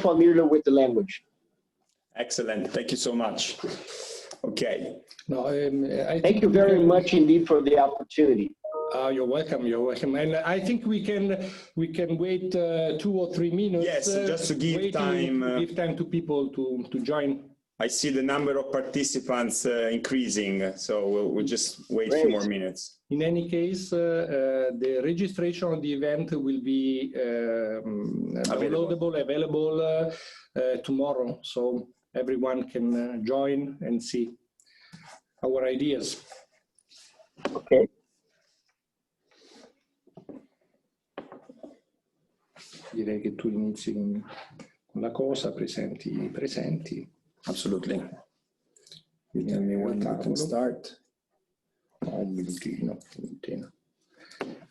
familiar with the language. Excellent. Thank you so much. Okay. No, Thank you very much indeed for the opportunity. You're welcome. You're welcome. And I think we can wait 2 or 3 minutes. Yes, just to give time. Give time to people to join. I see the number of participants increasing, so we'll just wait a few more minutes. In any case, the registration of the event will be available tomorrow, so everyone can join and see our ideas. Okay. Direi che tu inizi con la cosa, presenti i presenti. Absolutely. You tell me when we can start. Un minutino.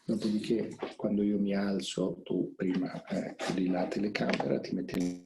Dopodiché, quando io mi alzo, tu prima chiudi la telecamera, ti metti...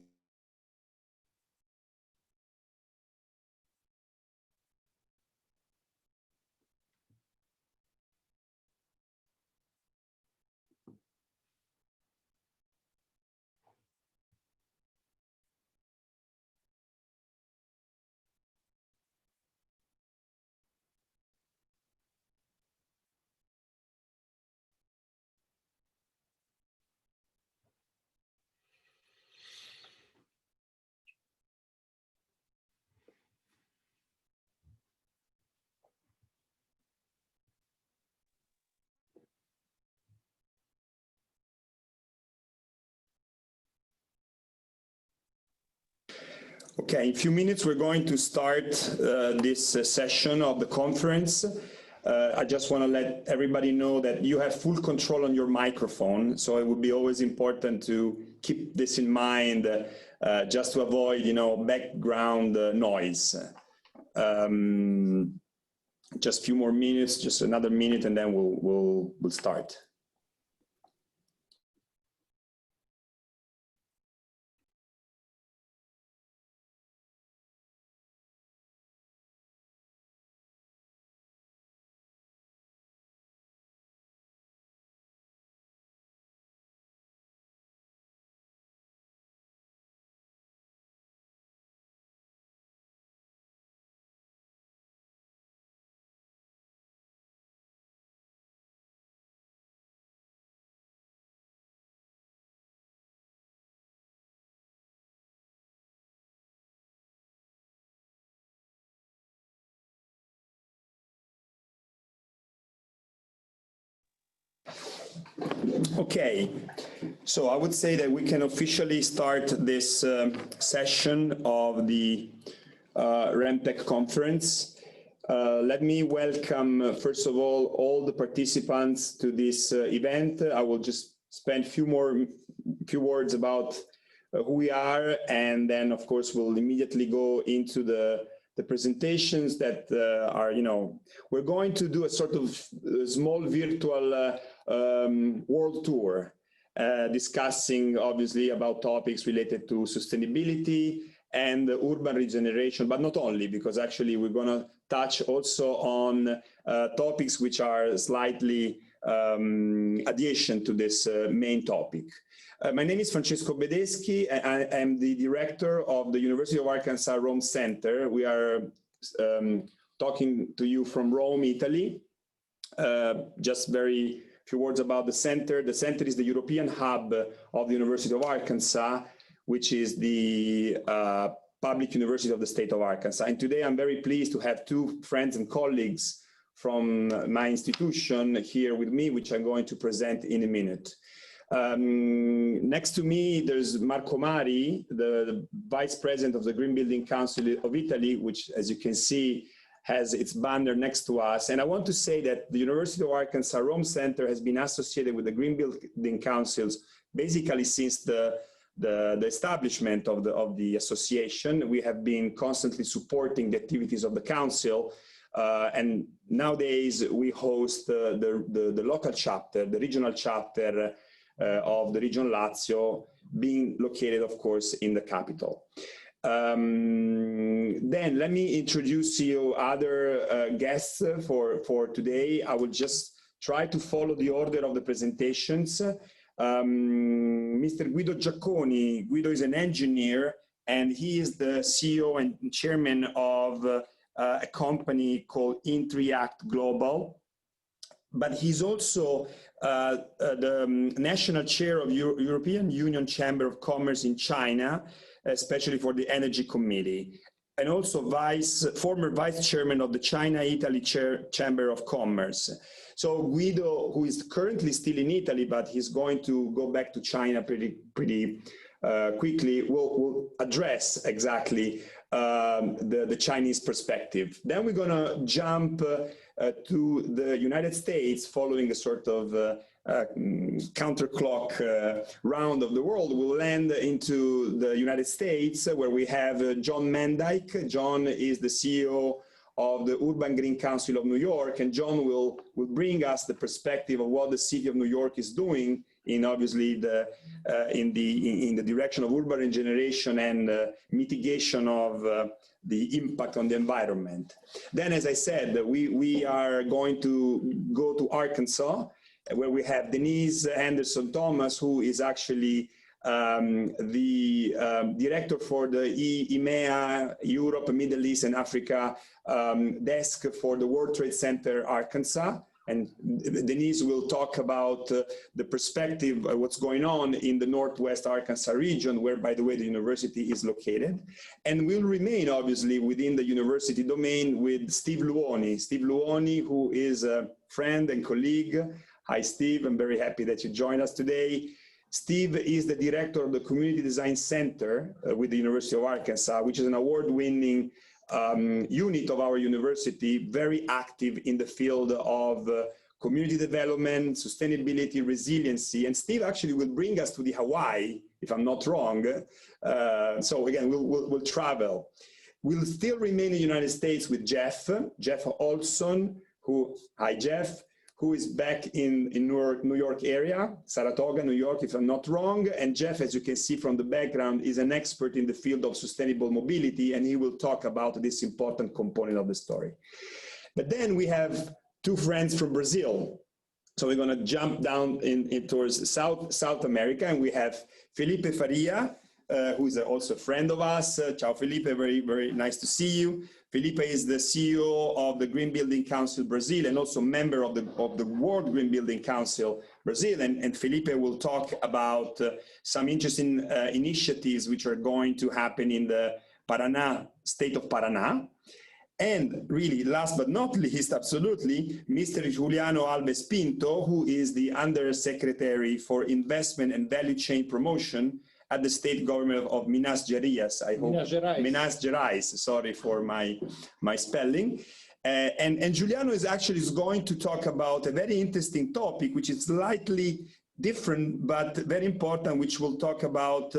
Okay, in a few minutes we're going to start this session of the conference. I just want to let everybody know that you have full control on your microphone, so it would be always important to keep this in mind, just to avoid, background noise. Just a few more minutes, just another minute, and then we'll start. Okay, so I would say that we can officially start this session of the REMTech conference. Let me welcome, first of all the participants to this event. I will just spend a few words about who we are, and then of course we'll immediately go into the presentations that are, we're going to do a sort of small virtual world tour, discussing obviously about topics related to sustainability and urban regeneration, but not only, because actually we're going to touch also on topics which are slightly adjacent to this main topic. My name is Francesco Bedeschi. I am the director of the University of Arkansas Rome Center. We are talking to you from Rome, Italy. Just very few words about the center. The center is the European hub of the University of Arkansas, which is the public university of the state of Arkansas. And today I'm very pleased to have two friends and colleagues from my institution here with me, which I'm going to present in a minute. Next to me, there's Marco Mari, the Vice President of the Green Building Council of Italy, which, as you can see, has its banner next to us. And I want to say that the University of Arkansas Rome Center has been associated with the Green Building Councils basically since the establishment of the association. We have been constantly supporting the activities of the council. And nowadays we host the local chapter, the regional chapter of the region Lazio, being located, of course, in the capital. Then let me introduce you other guests for today. I will just try to follow the order of the presentations. Mr. Guido Giacconi. Guido is an engineer, and he is the CEO and chairman of a company called Interact Global. But he's also the national chair of European Union Chamber of Commerce in China, especially for the Energy Committee, and also former vice chairman of the China-Italy Chamber of Commerce. So Guido, who is currently still in Italy, but he's going to go back to China pretty quickly, will address exactly the Chinese perspective. Then we're going to jump to the United States, following a sort of counterclock round of the world. We'll land into the United States, where we have John Mendyke. John is the CEO of the Urban Green Council of New York, and John will bring us the perspective of what the city of New York is doing in obviously in the direction of urban regeneration and mitigation of the impact on the environment. Then, as I said, we are going to go to Arkansas, where we have Denise Anderson Thomas, who is actually the director for the EMEA, Europe, Middle East, and Africa desk for the World Trade Center Arkansas. And Denise will talk about the perspective of what's going on in the Northwest Arkansas region, where, by the way, the university is located. And we'll remain, obviously, within the university domain with Steve Luoni. Steve Luoni, who is a friend and colleague. Hi, Steve. I'm very happy that you joined us today. Steve is the director of the Community Design Center with the University of Arkansas, which is an award-winning unit of our university, very active in the field of community development, sustainability, resiliency. And Steve actually will bring us to the Hawaii, if I'm not wrong. So again, we'll travel. We'll still remain in the United States with Jeff Olson, hi Jeff, who is back in New York area, Saratoga, New York, if I'm not wrong. And Jeff, as you can see from the background, is an expert in the field of sustainable mobility, and he will talk about this important component of the story. But then we have two friends from Brazil. So we're gonna jump down towards South America, and we have Felipe Faria, who is also a friend of us. Ciao, Felipe, very, very nice to see you. Felipe is the CEO of the Green Building Council Brazil, and also member of the World Green Building Council Brazil. And Felipe will talk about some interesting initiatives which are going to happen in the state of Paraná. And really, last but not least, absolutely, Mr. Juliano Alves Pinto, who is the Undersecretary for Investment and Value Chain Promotion at the state government of Minas Gerais, I hope. Minas Gerais, sorry for my spelling. And Juliano is going to talk about a very interesting topic, which is slightly different, but very important, which will talk about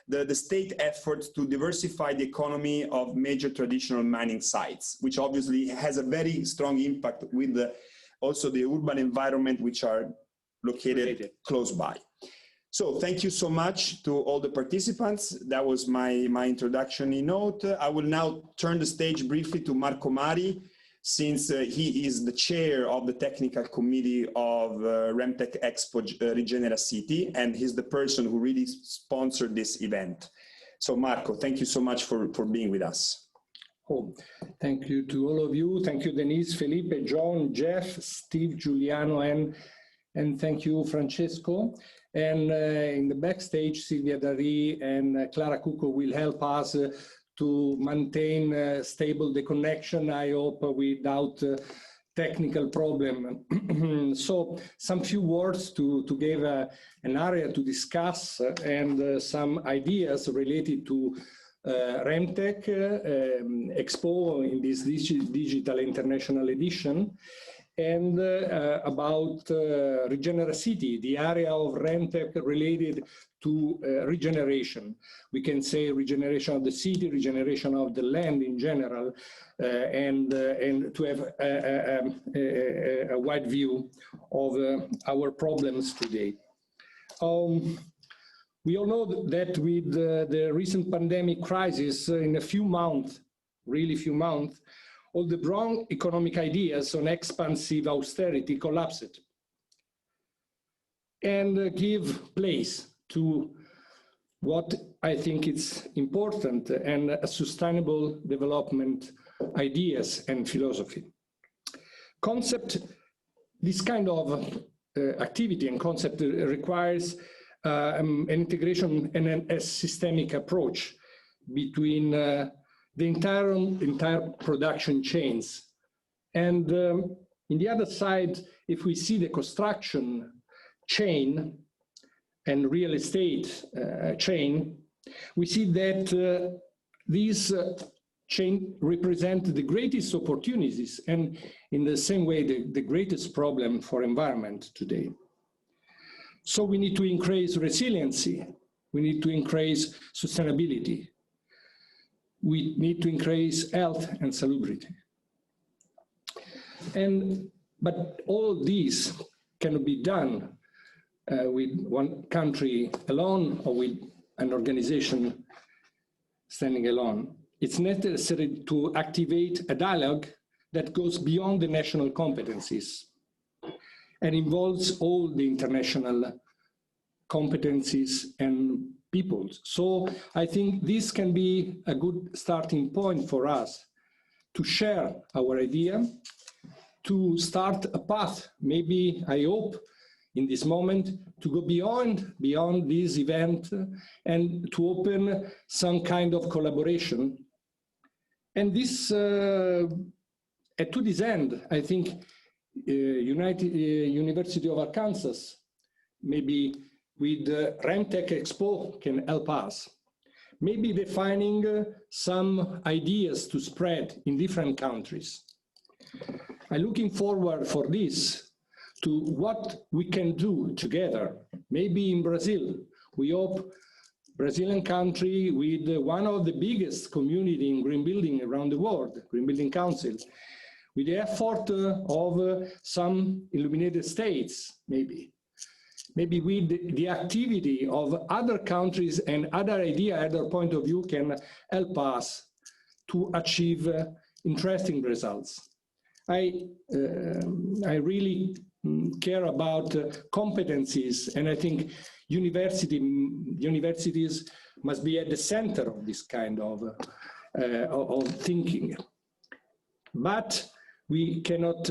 the state efforts to diversify the economy of major traditional mining sites, which obviously has a very strong impact with also the urban environment, which are located close by. So thank you so much to all the participants. That was my introductory note. I will now turn the stage briefly to Marco Mari, since he is the chair of the technical committee of Remtech Expo Regeneracity, and he's the person who really sponsored this event. So Marco, thank you so much for being with us. Oh, thank you to all of you. Thank you, Denise, Felipe, John, Jeff, Steve, Giuliano, and thank you, Francesco. And in the backstage, Silvia Dari and Clara Cucco will help us to maintain stable the connection, I hope, without technical problem. So some few words to give an area to discuss and some ideas related to Remtech Expo in this digital international edition, and about Regeneracity, the area of Remtech related to regeneration. We can say regeneration of the city, regeneration of the land in general, and to have a wide view of our problems today. We all know that with the recent pandemic crisis, in a few months, really few months, all the wrong economic ideas on expansive austerity collapsed. and give place to what I think is important and a sustainable development ideas and philosophy. This kind of activity and concept requires an integration and a systemic approach between the entire production chains. And in the other side, if we see the construction chain and real estate chain, we see that these chain represent the greatest opportunities and in the same way the greatest problem for environment today. So we need to increase resiliency, we need to increase sustainability, we need to increase health and salubrity. But all these cannot be done with one country alone or with an organization standing alone. It's necessary to activate a dialogue that goes beyond the national competencies and involves all the international competencies and peoples. So I think this can be a good starting point for us to share our idea, to start a path, maybe I hope in this moment, to go beyond this event and to open some kind of collaboration. And this, to this end, I think University of Arkansas, maybe with RemTech Expo can help us. Maybe defining some ideas to spread in different countries. I'm looking forward for this, to what we can do together. Maybe in Brazil, we hope Brazilian country with one of the biggest community in green building around the world, Green Building Council, with the effort of some illuminated states, maybe with the activity of other countries and other idea, other point of view can help us to achieve interesting results. I really care about competencies, and I think universities must be at the center of this kind of thinking. But we cannot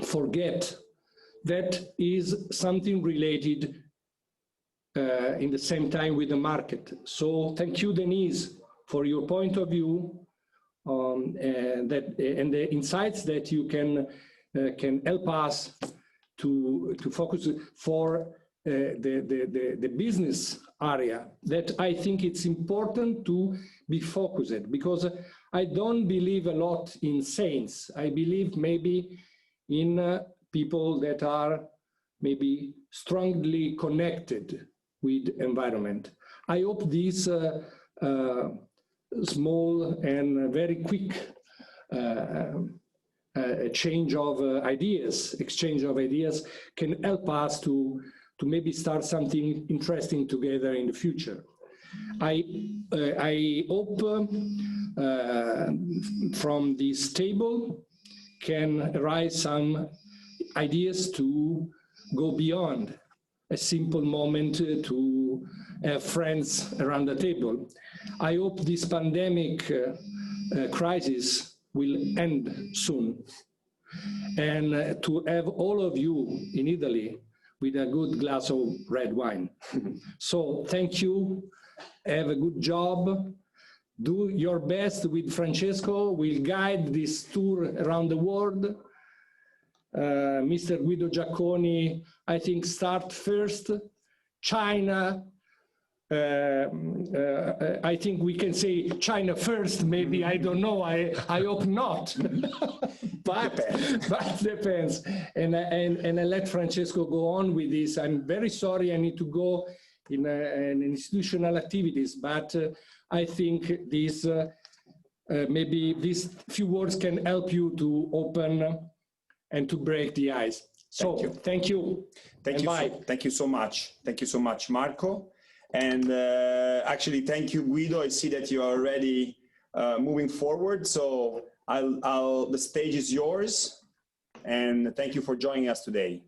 forget that is something related in the same time with the market. So thank you, Denise, for your point of view and the insights that you can help us to focus for the business area, that I think it's important to be focused, because I don't believe a lot in saints. I believe maybe in people that are maybe strongly connected with environment. I hope this small and very quick exchange of ideas can help us to maybe start something interesting together in the future. I hope from this table can arise some ideas to go beyond a simple moment to have friends around the table. I hope this pandemic crisis will end soon, and to have all of you in Italy with a good glass of red wine. So thank you, have a good job, do your best with Francesco, we'll guide this tour around the world. Mr. Guido Giacconi, I think start first, China, I think we can say China first, maybe, I don't know, I hope not, but depends. And I let Francesco go on with this. I'm very sorry, I need to go in institutional activities, but I think this, maybe these few words can help you to open and to break the ice. So thank you. Bye. Thank you so much. Thank you so much, Marco. And actually, thank you, Guido. I see that you are already moving forward. So the stage is yours. And thank you for joining us today.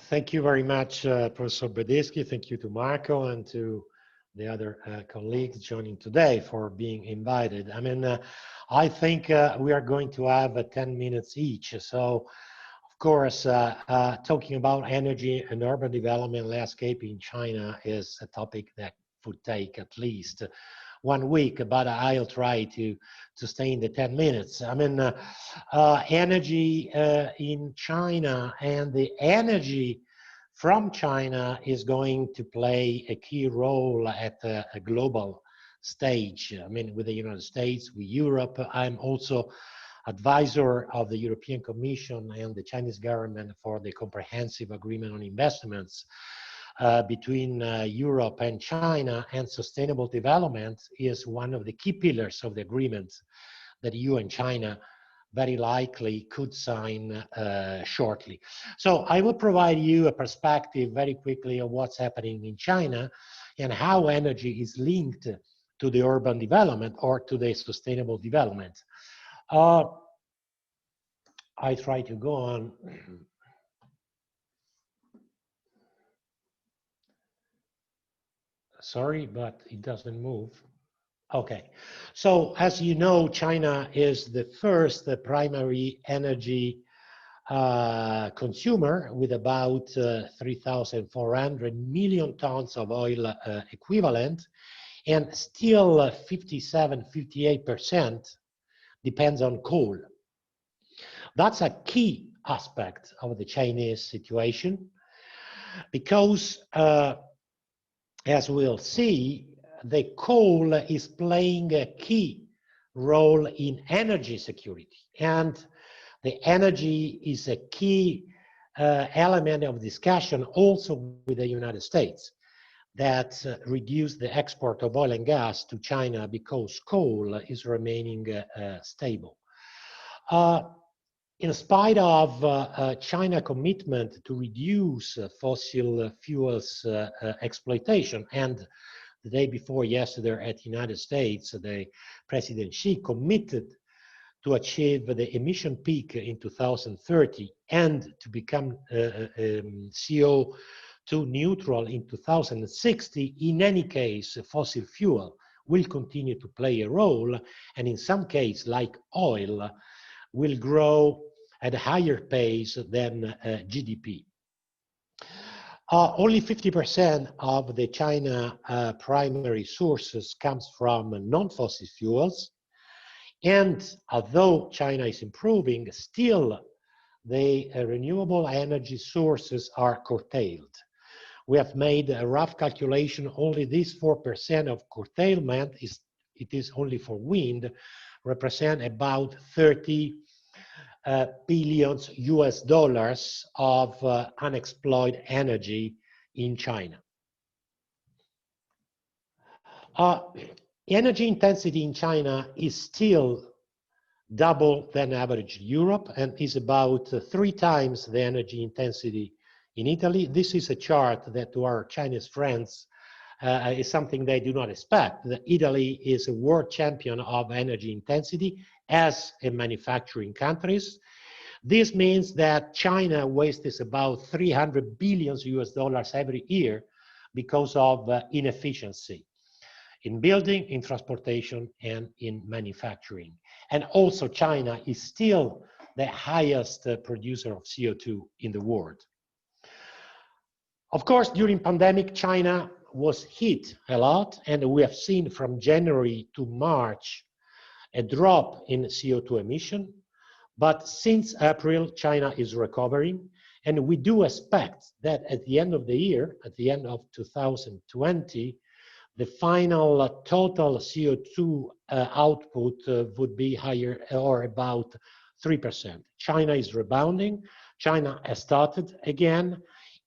Thank you very much, Professor Bedeschi. Thank you to Marco and to the other colleagues joining today for being invited. I mean, I think we are going to have 10 minutes each. So, of course, talking about energy and urban development landscape in China is a topic that would take at least 1 week, but I'll try to stay in the 10 minutes. I mean, energy in China and the energy from China is going to play a key role at a global stage. I mean, with the United States, with Europe. I'm also advisor of the European Commission and the Chinese government for the Comprehensive Agreement on Investments between Europe and China, and sustainable development is one of the key pillars of the agreement that EU and China very likely could sign shortly. So I will provide you a perspective very quickly of what's happening in China and how energy is linked to the urban development or to the sustainable development. I try to go on. Sorry, but it doesn't move. Okay, so as you know, China is the first primary energy consumer with about 3,400 million tons of oil equivalent, and still 57–58% depends on coal. That's a key aspect of the Chinese situation because as we'll see, the coal is playing a key role in energy security, and the energy is a key element of discussion also with the United States that reduce the export of oil and gas to China because coal is remaining stable. In spite of China's commitment to reduce fossil fuels exploitation, and the day before yesterday at the United States, the President Xi committed to achieve the emission peak in 2030 and to become CO2 neutral in 2060. In any case, fossil fuel will continue to play a role, and in some cases, like oil, will grow at a higher pace than GDP. Only 50% of the China primary sources comes from non-fossil fuels, and although China is improving, still the renewable energy sources are curtailed. We have made a rough calculation. Only this 4% of curtailment it is only for wind, represent about 30 billion US dollars of unexploited energy in China. Energy intensity in China is still double than average Europe and is about 3 times the energy intensity in Italy. This is a chart that to our Chinese friends is something they do not expect. That Italy is a world champion of energy intensity as a manufacturing countries. This means that China wastes about 300 billion US dollars every year because of inefficiency in building, in transportation, and in manufacturing. And also China is still the highest producer of CO2 in the world. Of course, during pandemic, China was hit a lot, and we have seen from January to March a drop in CO2 emission. But since April, China is recovering, and we do expect that at the end of the year, at the end of 2020, the final total CO2 output would be higher or about 3%. China is rebounding. China has started again,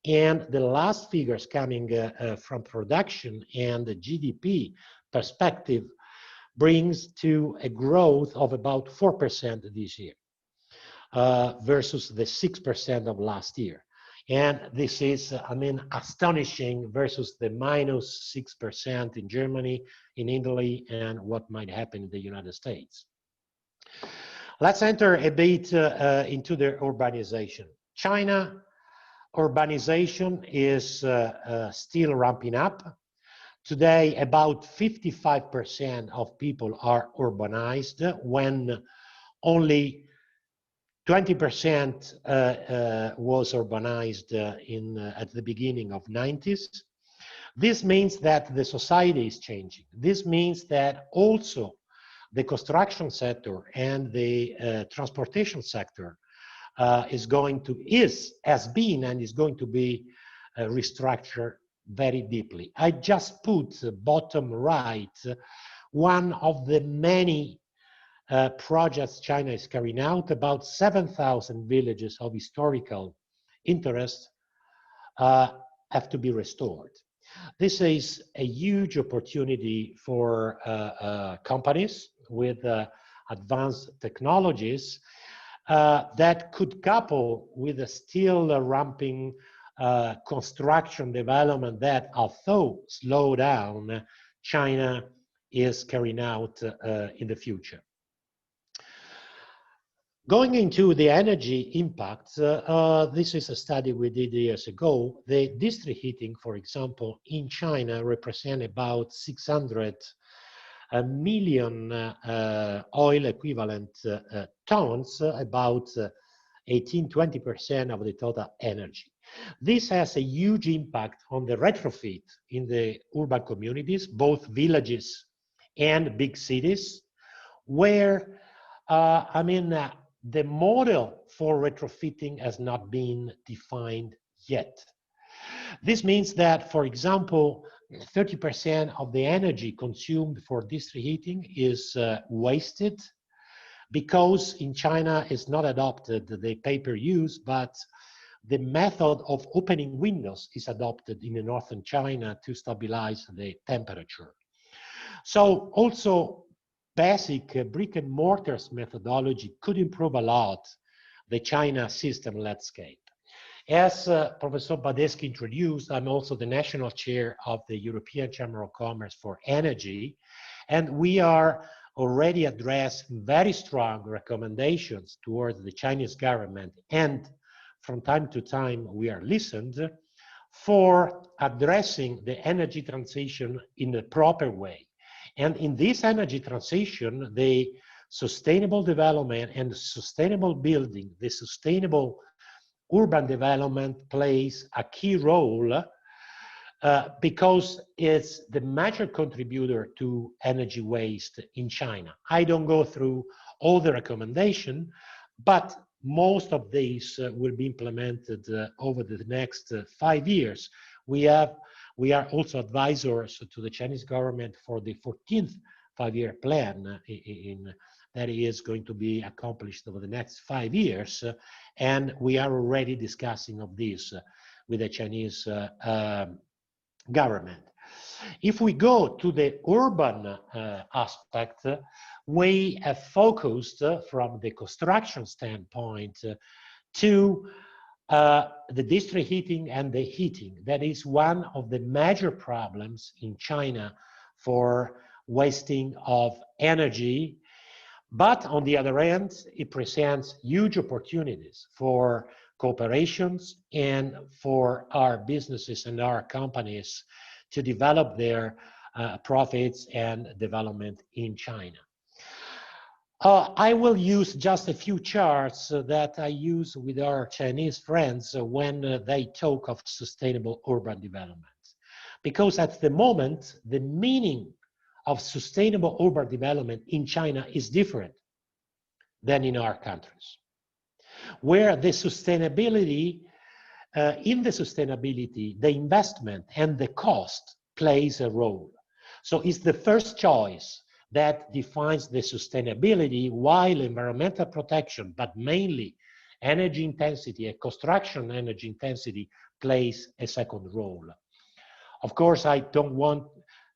and the last figures coming from production and the GDP perspective brings to a growth of about 4% this year versus the 6% of last year. And this is, I mean, astonishing versus the minus 6% in Germany, in Italy, and what might happen in the United States. Let's enter a bit into the urbanization. China urbanization is still ramping up. Today, about 55% of people are urbanized, when only 20% was urbanized at the beginning of 90s. This means that the society is changing. This means that also the construction sector and the transportation sector has been and is going to be restructured very deeply. I just put bottom right one of the many projects China is carrying out. About 7,000 villages of historical interest have to be restored. This is a huge opportunity for companies with advanced technologies that could couple with a still ramping construction development that, although slowed down, China is carrying out in the future. Going into the energy impacts, this is a study we did years ago. The district heating, for example, in China represent about 600 million oil equivalent tons, about 18–20% of the total energy. This has a huge impact on the retrofit in the urban communities, both villages and big cities, where the model for retrofitting has not been defined yet. This means that, for example, 30% of the energy consumed for district heating is wasted, because in China it's not adopted the pay-per-use, but the method of opening windows is adopted in the northern China to stabilize the temperature. So also basic brick and mortars methodology could improve a lot the China system landscape. As Professor Badeschi introduced, I'm also the national chair of the European Chamber of Commerce for Energy, and we are already addressing very strong recommendations towards the Chinese government, and from time to time we are listened for addressing the energy transition in a proper way. And in this energy transition, the sustainable development and sustainable building, the sustainable urban development plays a key role because it's the major contributor to energy waste in China. I don't go through all the recommendations, but most of these will be implemented over the next 5 years. We are also advisors to the Chinese government for the 14th five-year plan that is going to be accomplished over the next 5 years, and we are already discussing of this with the Chinese government. If we go to the urban aspect, we have focused from the construction standpoint to the district heating and the heating. That is one of the major problems in China for wasting of energy. But on the other hand, it presents huge opportunities for cooperations and for our businesses and our companies to develop their profits and development in China. I will use just a few charts that I use with our Chinese friends when they talk of sustainable urban development. Because at the moment, the meaning of sustainable urban development in China is different than in our countries, where the sustainability, the investment and the cost plays a role. So it's the first choice that defines the sustainability, while environmental protection, but mainly energy intensity and construction energy intensity, plays a second role. Of course, I don't want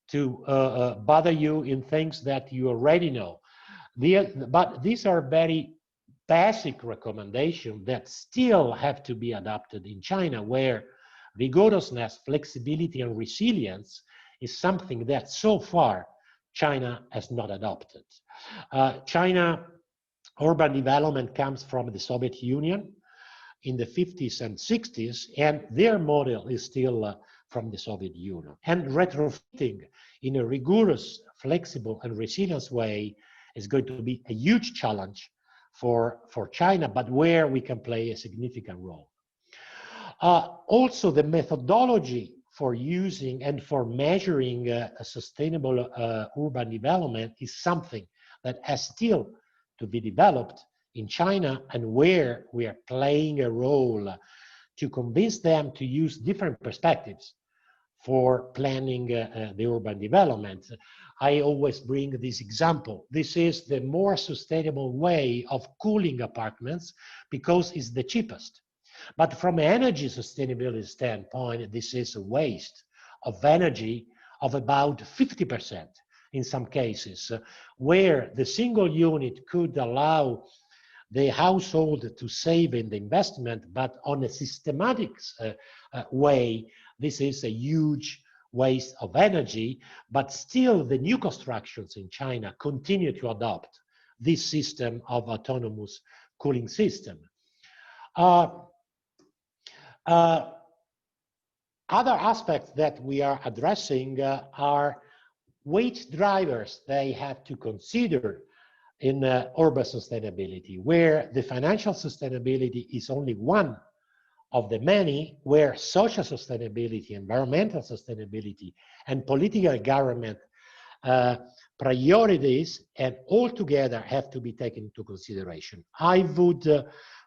to bother you in things that you already know. But these are very basic recommendations that still have to be adopted in China, where rigorousness, flexibility, and resilience is something that so far China has not adopted. China urban development comes from the Soviet Union. in the 50s and 60s, and their model is still from the Soviet Union. And retrofitting in a rigorous, flexible, and resilient way is going to be a huge challenge for China, but where we can play a significant role. Also, the methodology for using and for measuring a sustainable urban development is something that has still to be developed in China, and where we are playing a role to convince them to use different perspectives for planning the urban development. I always bring this example. This is the more sustainable way of cooling apartments because it's the cheapest. But from an energy sustainability standpoint, this is a waste of energy of about 50% in some cases, where the single unit could allow the household to save in the investment, but on a systematic way, this is a huge waste of energy. But still, the new constructions in China continue to adopt this system of autonomous cooling system. Other aspects that we are addressing are which drivers they have to consider in urban sustainability, where the financial sustainability is only one of the many, where social sustainability, environmental sustainability, and political government priorities and all together have to be taken into consideration. I would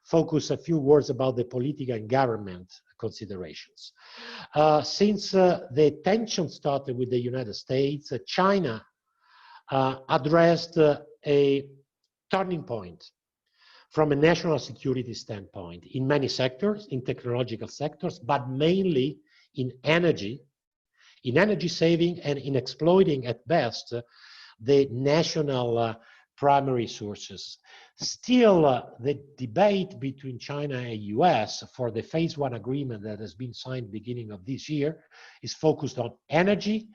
focus a few words about the political and government considerations. Since the tension started with the United States, China addressed a turning point from a national security standpoint in many sectors, in technological sectors, but mainly in energy saving and in exploiting at best the national primary sources. Still, the debate between China and US for the Phase 1 agreement that has been signed beginning of this year is focused on energy,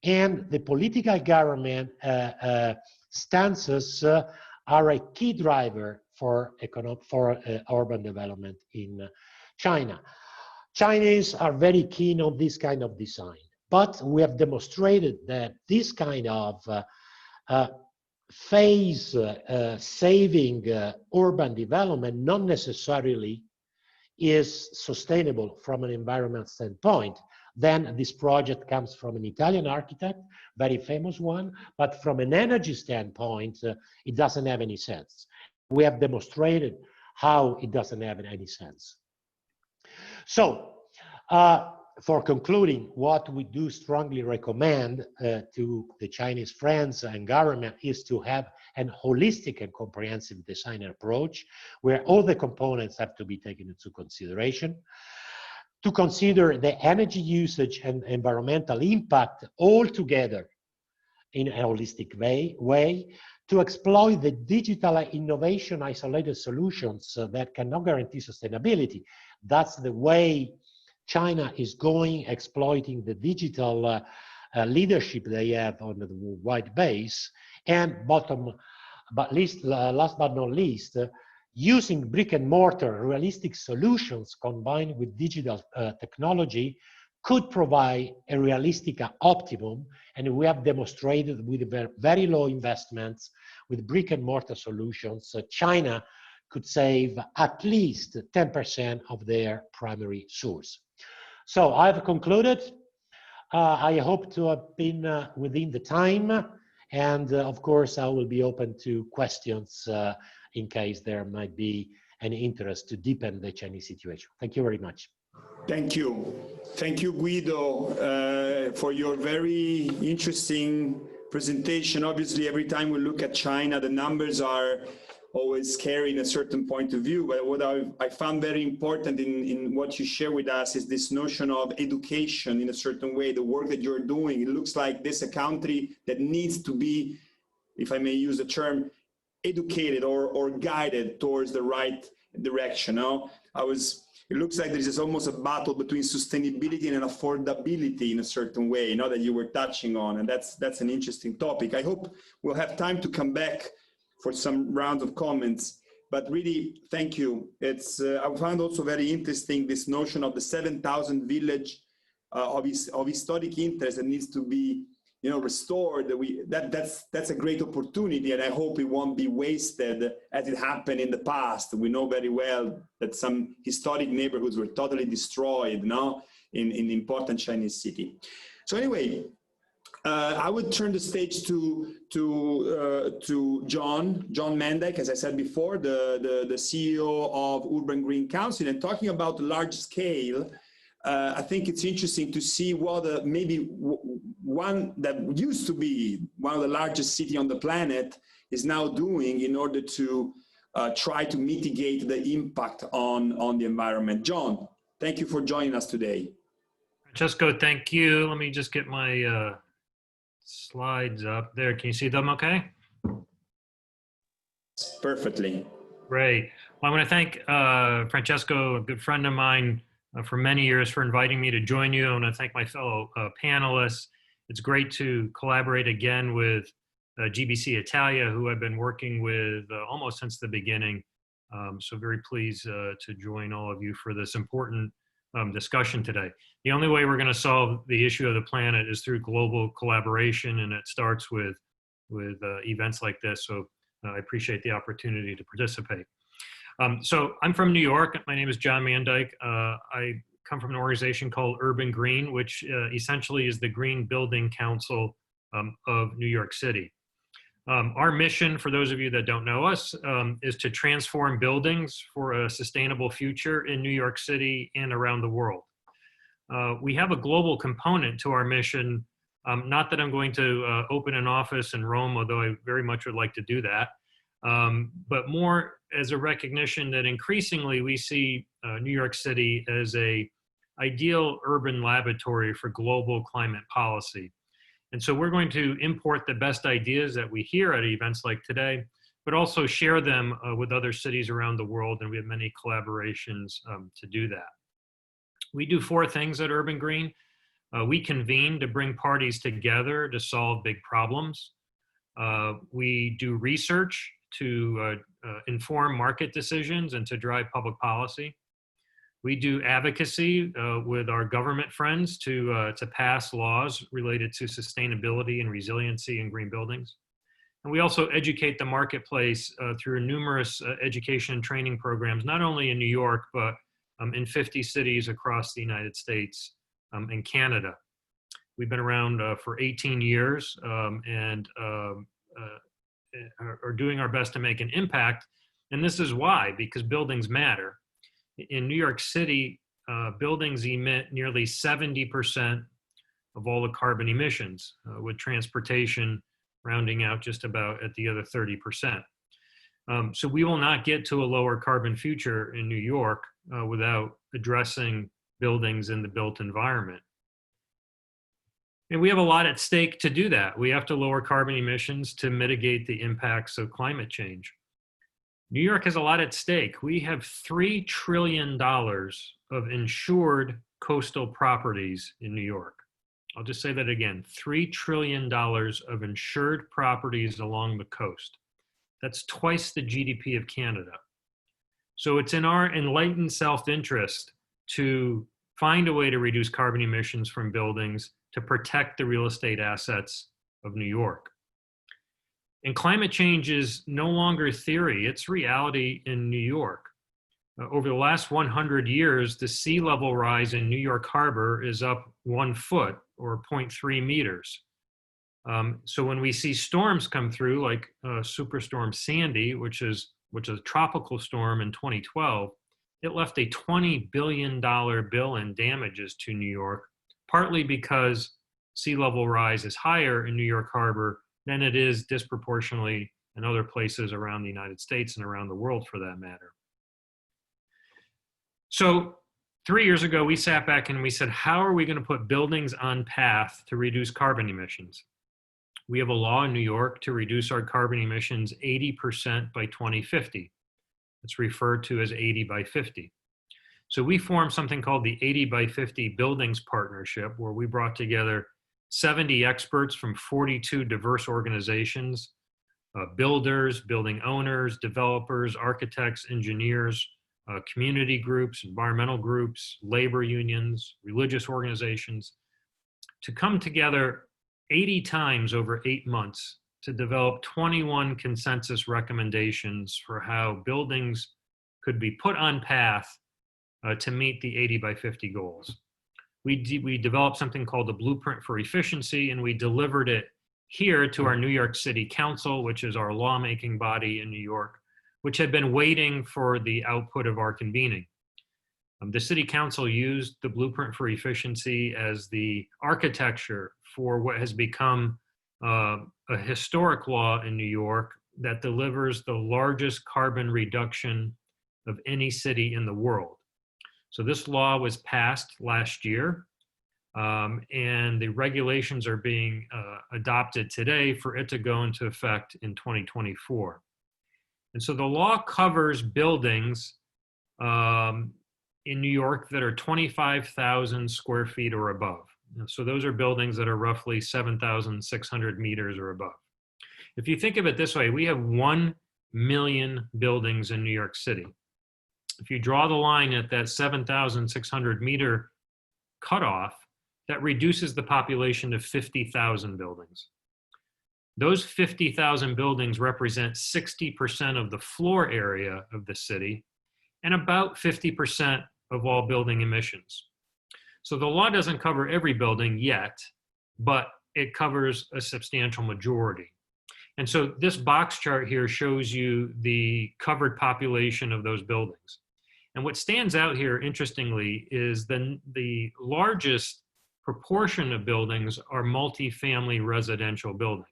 and the political government stances are a key driver for urban development in China. Chinese are very keen on this kind of design, but we have demonstrated that this kind of phase saving urban development not necessarily is sustainable from an environmental standpoint. Then this project comes from an Italian architect, very famous one, but from an energy standpoint, it doesn't have any sense. We have demonstrated how it doesn't have any sense. So, for concluding, what we do strongly recommend to the Chinese friends and government is to have an holistic and comprehensive design approach where all the components have to be taken into consideration, to consider the energy usage and environmental impact all together in a holistic way, to exploit the digital innovation isolated solutions that cannot guarantee sustainability. That's the way China is going, exploiting the digital leadership they have on the worldwide base, and last but not least, using brick and mortar realistic solutions combined with digital technology could provide a realistic optimum, and we have demonstrated with very low investments with brick and mortar solutions, China could save at least 10% of their primary source. So I've concluded. I hope to have been within the time, and of course I will be open to questions in case there might be any interest to deepen the Chinese situation. Thank you very much. Thank you. Thank you, Guido, for your very interesting presentation. Obviously, every time we look at China, the numbers are always carrying a certain point of view. But what I found very important in what you share with us is this notion of education in a certain way, the work that you're doing. It looks like this is a country that needs to be, if I may use the term, educated or guided towards the right direction. It looks like there's almost a battle between sustainability and affordability in a certain way, that you were touching on, and that's an interesting topic. I hope we'll have time to come back for some rounds of comments. but really, thank you. It's I found also very interesting this notion of the 7,000 village of historic interest that needs to be, you know, restored. That's a great opportunity, and I hope it won't be wasted as it happened in the past. We know very well that some historic neighborhoods were totally destroyed, no, in important Chinese city. So anyway, I would turn the stage to John Mendyk, as I said before, the CEO of Urban Green Council, and talking about large scale. I think it's interesting to see what maybe one that used to be one of the largest city on the planet is now doing in order to try to mitigate the impact on the environment. John, thank you for joining us today. Francesco, thank you. Let me just get my slides up there. Can you see them okay? Perfectly. Great. Well, I want to thank Francesco, a good friend of mine for many years, for inviting me to join you. I want to thank my fellow panelists. It's great to collaborate again with GBC Italia, who I've been working with almost since the beginning. So very pleased to join all of you for this important discussion today. The only way we're going to solve the issue of the planet is through global collaboration, and it starts with events like this. So I appreciate the opportunity to participate. So I'm from New York. My name is John Mendyk. I come from an organization called Urban Green, which essentially is the Green Building Council of New York City. Our mission, for those of you that don't know us, is to transform buildings for a sustainable future in New York City and around the world. We have a global component to our mission. Not that I'm going to open an office in Rome, although I very much would like to do that, but more as a recognition that increasingly we see New York City as an ideal urban laboratory for global climate policy. And so we're going to import the best ideas that we hear at events like today, but also share them with other cities around the world, and we have many collaborations to do that. We do 4 things at Urban Green. We convene to bring parties together to solve big problems. We do research to inform market decisions and to drive public policy. We do advocacy with our government friends to pass laws related to sustainability and resiliency in green buildings. And we also educate the marketplace through numerous education and training programs, not only in New York, but in 50 cities across the United States and Canada. We've been around for 18 years and are doing our best to make an impact. And this is why, because buildings matter. In New York City, buildings emit nearly 70% of all the carbon emissions, with transportation rounding out just about at the other 30%. So we will not get to a lower carbon future in New York without addressing buildings in the built environment. And we have a lot at stake to do that. We have to lower carbon emissions to mitigate the impacts of climate change. New York has a lot at stake. We have $3 trillion of insured coastal properties in New York. I'll just say that again, $3 trillion of insured properties along the coast. That's twice the GDP of Canada. So it's in our enlightened self-interest to find a way to reduce carbon emissions from buildings to protect the real estate assets of New York. And climate change is no longer theory, it's reality in New York. Over the last 100 years, the sea level rise in New York Harbor is up 1 foot or 0.3 meters. So when we see storms come through, like Superstorm Sandy, which is a tropical storm in 2012, it left a $20 billion bill in damages to New York, partly because sea level rise is higher in New York Harbor than it is disproportionately in other places around the United States and around the world for that matter. So 3 years ago, we sat back and we said, how are we going to put buildings on path to reduce carbon emissions? We have a law in New York to reduce our carbon emissions 80% by 2050. It's referred to as 80 by 50. So we formed something called the 80 by 50 Buildings Partnership, where we brought together 70 experts from 42 diverse organizations builders, building owners, developers, architects, engineers, community groups, environmental groups, labor unions, religious organizations, to come together 80 times over 8 months to develop 21 consensus recommendations for how buildings could be put on path to meet the 80 by 50 goals. We developed something called the Blueprint for Efficiency, and we delivered it here to our New York City Council, which is our lawmaking body in New York, which had been waiting for the output of our convening. The City Council used the Blueprint for Efficiency as the architecture for what has become a historic law in New York that delivers the largest carbon reduction of any city in the world. So this law was passed last year, and the regulations are being adopted today for it to go into effect in 2024. And so the law covers buildings in New York that are 25,000 square feet or above. So those are buildings that are roughly 7,600 meters or above. If you think of it this way, we have 1 million buildings in New York City. If you draw the line at that 7,600 meter cutoff, that reduces the population to 50,000 buildings. Those 50,000 buildings represent 60% of the floor area of the city and about 50% of all building emissions. So the law doesn't cover every building yet, but it covers a substantial majority. And so this box chart here shows you the covered population of those buildings. And what stands out here, interestingly, is the largest proportion of buildings are multifamily residential buildings.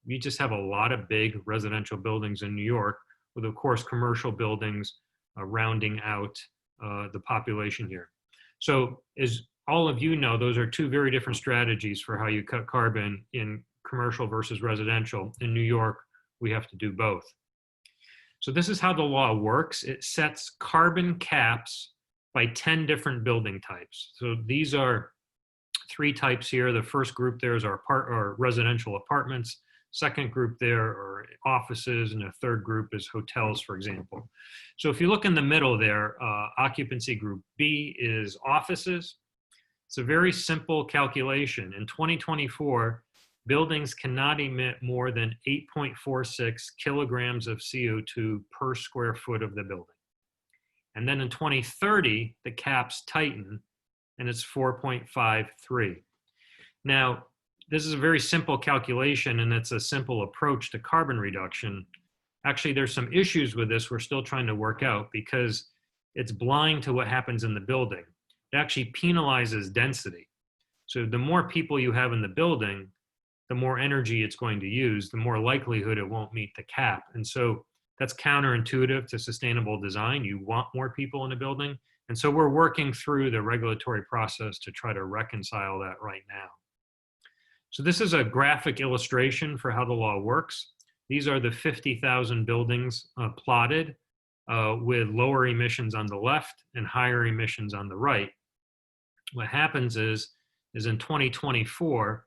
We just have a lot of big residential buildings in New York, with, of course, commercial buildings rounding out the population here. So as all of you know, those are two very different strategies for how you cut carbon in commercial versus residential. In New York, we have to do both. So this is how the law works. It sets carbon caps by 10 different building types. So these are 3 types here. The first group there is our residential apartments. Second group there are offices, and a third group is hotels, for example. So if you look in the middle there, occupancy group B is offices. It's a very simple calculation. In 2024, buildings cannot emit more than 8.46 kilograms of CO2 per square foot of the building. And then in 2030, the caps tighten, and it's 4.53. Now, this is a very simple calculation, and it's a simple approach to carbon reduction. Actually, there's some issues with this we're still trying to work out, because it's blind to what happens in the building. It actually penalizes density. So the more people you have in the building, the more energy it's going to use, the more likelihood it won't meet the cap. And so that's counterintuitive to sustainable design. You want more people in a building. And so we're working through the regulatory process to try to reconcile that right now. So this is a graphic illustration for how the law works. These are the 50,000 buildings plotted with lower emissions on the left and higher emissions on the right. What happens is in 2024,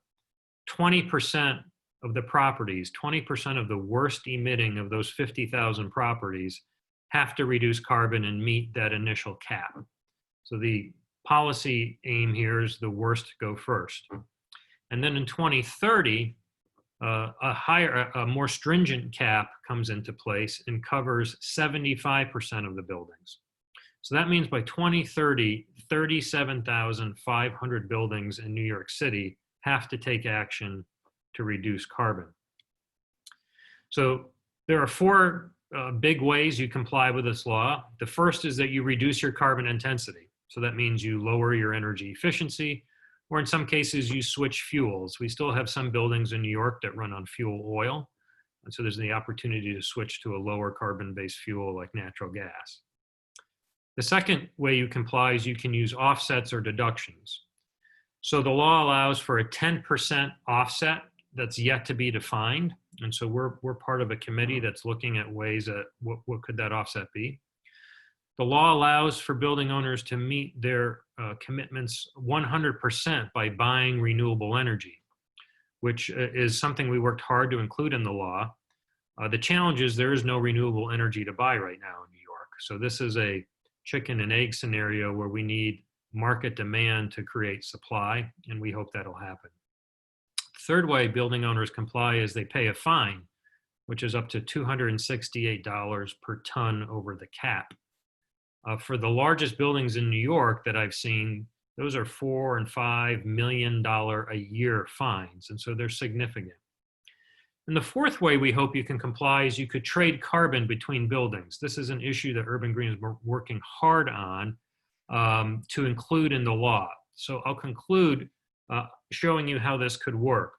20% of the properties, 20% of the worst emitting of those 50,000 properties have to reduce carbon and meet that initial cap. So the policy aim here is the worst go first. And then in 2030, a more stringent cap comes into place and covers 75% of the buildings. So that means by 2030, 37,500 buildings in New York City have to take action to reduce carbon. So there are 4 big ways you comply with this law. The first is that you reduce your carbon intensity. So that means you lower your energy efficiency, or in some cases you switch fuels. We still have some buildings in New York that run on fuel oil. And so there's the opportunity to switch to a lower carbon-based fuel like natural gas. The second way you comply is you can use offsets or deductions. So the law allows for a 10% offset that's yet to be defined. And so we're part of a committee that's looking at ways at what could that offset be. The law allows for building owners to meet their commitments 100% by buying renewable energy, which is something we worked hard to include in the law. The challenge is there is no renewable energy to buy right now in New York. So this is a chicken and egg scenario where we need market demand to create supply, and we hope that'll happen. Third way building owners comply is they pay a fine, which is up to $268 per ton over the cap. For the largest buildings in New York that I've seen, those are $4 and $5 million a year fines, and so they're significant. And the fourth way we hope you can comply is you could trade carbon between buildings. This is an issue that Urban Green is working hard on to include in the law. So I'll conclude showing you how this could work.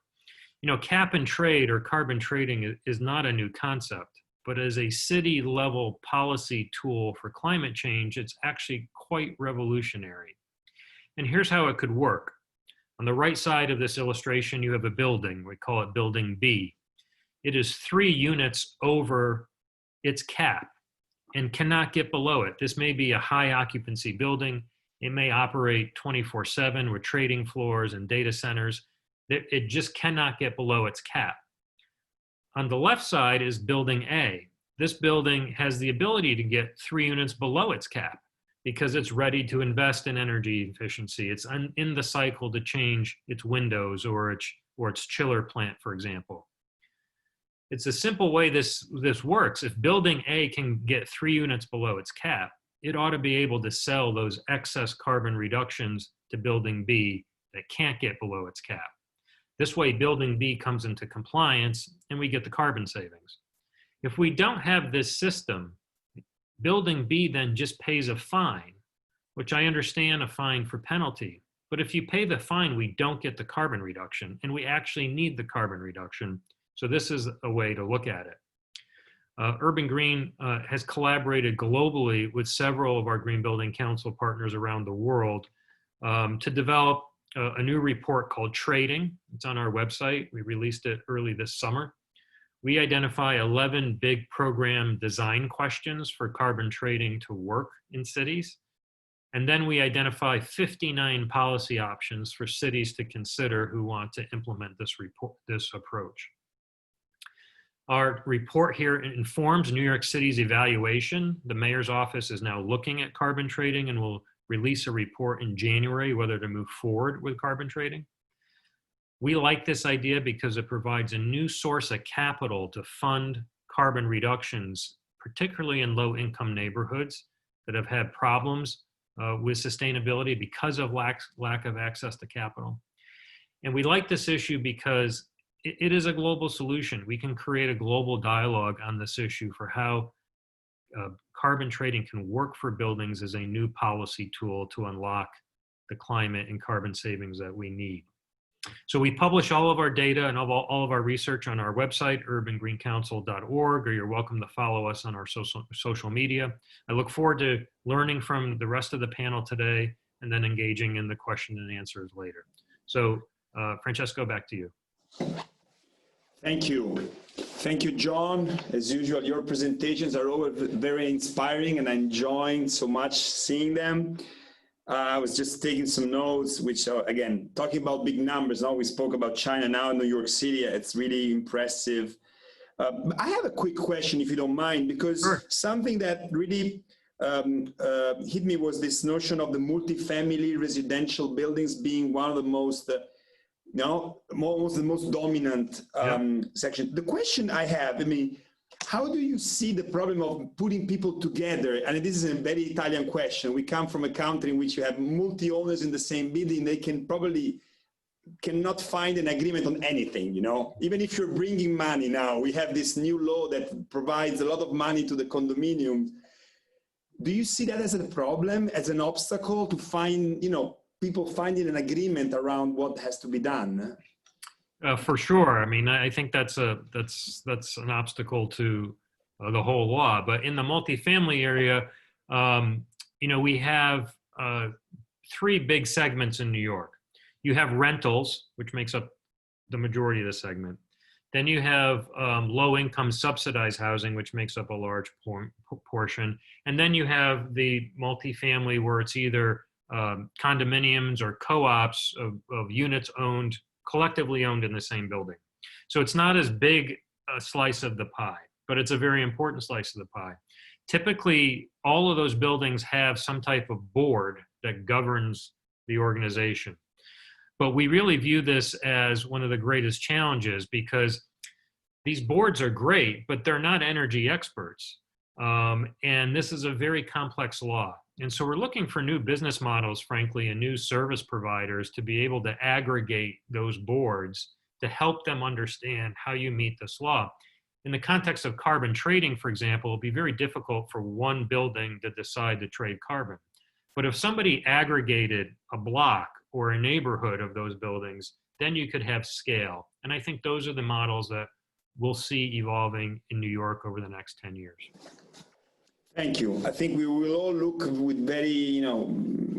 You know, cap and trade or carbon trading is not a new concept, but as a city level policy tool for climate change, it's actually quite revolutionary. And here's how it could work. On the right side of this illustration, you have a building. We call it building B. It is 3 units over its cap and cannot get below it. This may be a high occupancy building. It may operate 24/7 with trading floors and data centers. It just cannot get below its cap. On the left side is building A. This building has the ability to get 3 units below its cap because it's ready to invest in energy efficiency. It's in the cycle to change its windows or its chiller plant, for example. It's a simple way this works. If building A can get 3 units below its cap, it ought to be able to sell those excess carbon reductions to building B that can't get below its cap. This way, building B comes into compliance and we get the carbon savings. If we don't have this system, building B then just pays a fine, which I understand a fine for penalty. But if you pay the fine, we don't get the carbon reduction, and we actually need the carbon reduction. So this is a way to look at it. Urban Green has collaborated globally with several of our Green Building Council partners around the world to develop a new report called Trading. It's on our website. We released it early this summer. We identify 11 big program design questions for carbon trading to work in cities. And then we identify 59 policy options for cities to consider who want to implement this approach. Our report here informs New York City's evaluation. The mayor's office is now looking at carbon trading and will release a report in January whether to move forward with carbon trading. We like this idea because it provides a new source of capital to fund carbon reductions, particularly in low-income neighborhoods that have had problems with sustainability because of lack of access to capital. And we like this issue because it is a global solution. We can create a global dialogue on this issue for how carbon trading can work for buildings as a new policy tool to unlock the climate and carbon savings that we need. So we publish all of our data and all of our research on our website, urbangreencouncil.org, or you're welcome to follow us on our social media. I look forward to learning from the rest of the panel today and then engaging in the question and answers later. So Francesco, back to you. Thank you. Thank you, John. As usual, your presentations are always very inspiring and I'm enjoying so much seeing them. I was just taking some notes, which are, again, talking about big numbers. Now we spoke about China, now in New York City. It's really impressive. I have a quick question, if you don't mind, because Sure. Something that really hit me was this notion of the multifamily residential buildings being one of the most almost the most dominant section. The question I have, how do you see the problem of putting people together? And this is a very Italian question. We come from a country in which you have multi-owners in the same building. They cannot find an agreement on anything, Even if you're bringing money now, we have this new law that provides a lot of money to the condominiums. Do you see that as a problem, as an obstacle to find, people finding an agreement around what has to be done? For sure. I think that's an obstacle to the whole law. But in the multifamily area, we have 3 big segments in New York. You have rentals, which makes up the majority of the segment. Then you have low-income subsidized housing, which makes up a large portion. And then you have the multifamily where it's either condominiums or co-ops of units collectively owned in the same building. So it's not as big a slice of the pie. but it's a very important slice of the pie. Typically, all of those buildings have some type of board that governs the organization. But we really view this as one of the greatest challenges because these boards are great, but they're not energy experts. And this is a very complex law. And so we're looking for new business models, frankly, and new service providers to be able to aggregate those boards to help them understand how you meet this law. In the context of carbon trading, for example, it'll be very difficult for one building to decide to trade carbon. But if somebody aggregated a block or a neighborhood of those buildings, then you could have scale. And I think those are the models that we'll see evolving in New York over the next 10 years. Thank you. I think we will all look with very,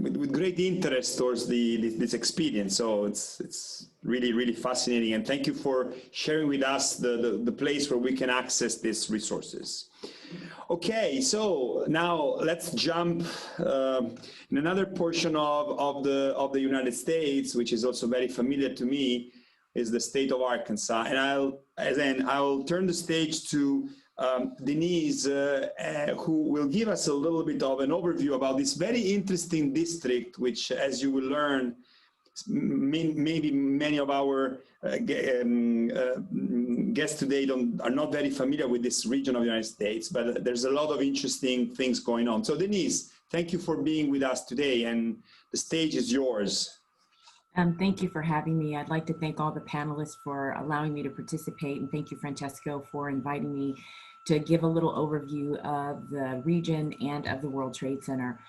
with great interest towards this experience. So it's really, really fascinating. And thank you for sharing with us the place where we can access these resources. Okay, so now let's jump in another portion of the United States, which is also very familiar to me, is the state of Arkansas. And I'll turn the stage to Denise, who will give us a little bit of an overview about this very interesting district, which, as you will learn, maybe many of our guests today are not very familiar with this region of the United States, but there's a lot of interesting things going on. So Denise, thank you for being with us today, and the stage is yours. Thank you for having me. I'd like to thank all the panelists for allowing me to participate, and thank you, Francesco, for inviting me to give a little overview of the region and of the World Trade Center.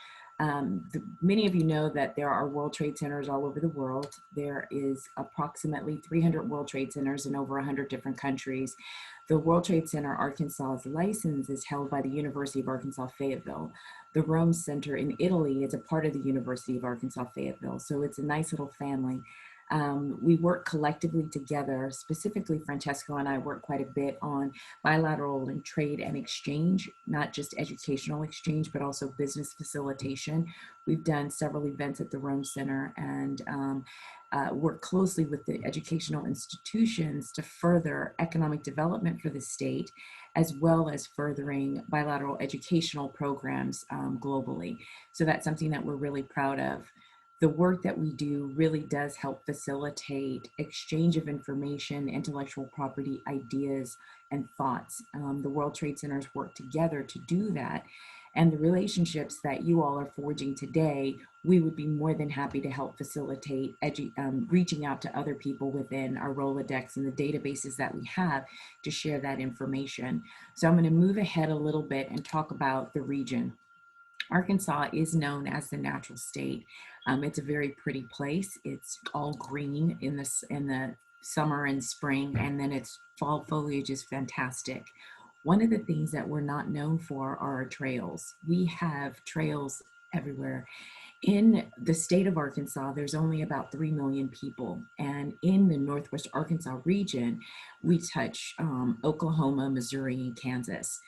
Many of you know that there are World Trade Centers all over the world. There is approximately 300 World Trade Centers in over 100 different countries. The World Trade Center Arkansas's license is held by the University of Arkansas Fayetteville. The Rome Center in Italy is a part of the University of Arkansas Fayetteville, so it's a nice little family. We work collectively together. Specifically, Francesco and I work quite a bit on bilateral and trade and exchange, not just educational exchange, but also business facilitation. We've done several events at the Rome Center and work closely with the educational institutions to further economic development for the state, as well as furthering bilateral educational programs globally. So that's something that we're really proud of. The work that we do really does help facilitate exchange of information, intellectual property, ideas, and thoughts. The World Trade Centers work together to do that. And the relationships that you all are forging today, we would be more than happy to help facilitate reaching out to other people within our Rolodex and the databases that we have to share that information. So I'm going to move ahead a little bit and talk about the region. Arkansas is known as the natural state. It's a very pretty place. It's all green in the summer and spring, and then its fall foliage is fantastic. One of the things that we're not known for are our trails. We have trails everywhere. In the state of Arkansas, there's only about 3 million people. And in the Northwest Arkansas region, we touch Oklahoma, Missouri, and Kansas.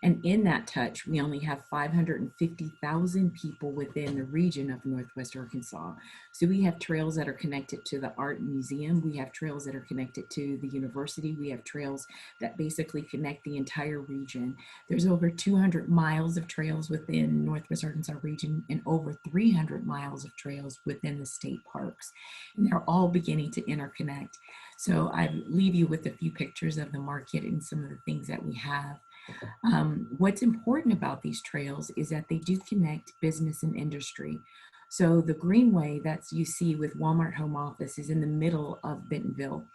And in that touch, we only have 550,000 people within the region of Northwest Arkansas. So we have trails that are connected to the art museum. We have trails that are connected to the university. We have trails that basically connect the entire region. There's over 200 miles of trails within Northwest Arkansas region and over 300 miles of trails within the state parks. And they're all beginning to interconnect. So I leave you with a few pictures of the market and some of the things that we have. What's important about these trails is that they do connect business and industry. So the greenway that you see with Walmart Home Office is in the middle of Bentonville.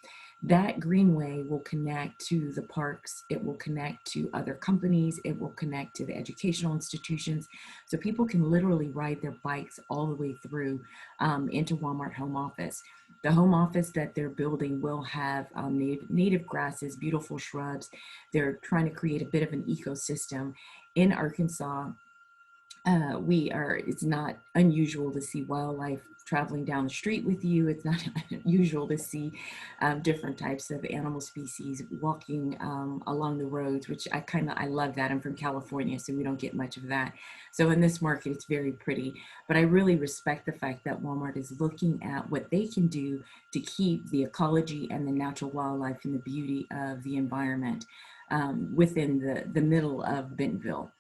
That greenway will connect to the parks, it will connect to other companies, it will connect to the educational institutions. So people can literally ride their bikes all the way through into Walmart Home Office. The home office that they're building will have native grasses, beautiful shrubs. They're trying to create a bit of an ecosystem. In Arkansas, it's not unusual to see wildlife traveling down the street with you. It's not unusual to see different types of animal species walking along the roads, which I love that. I'm from California, so we don't get much of that. So in this market, it's very pretty, but I really respect the fact that Walmart is looking at what they can do to keep the ecology and the natural wildlife and the beauty of the environment. within the middle of Bentonville.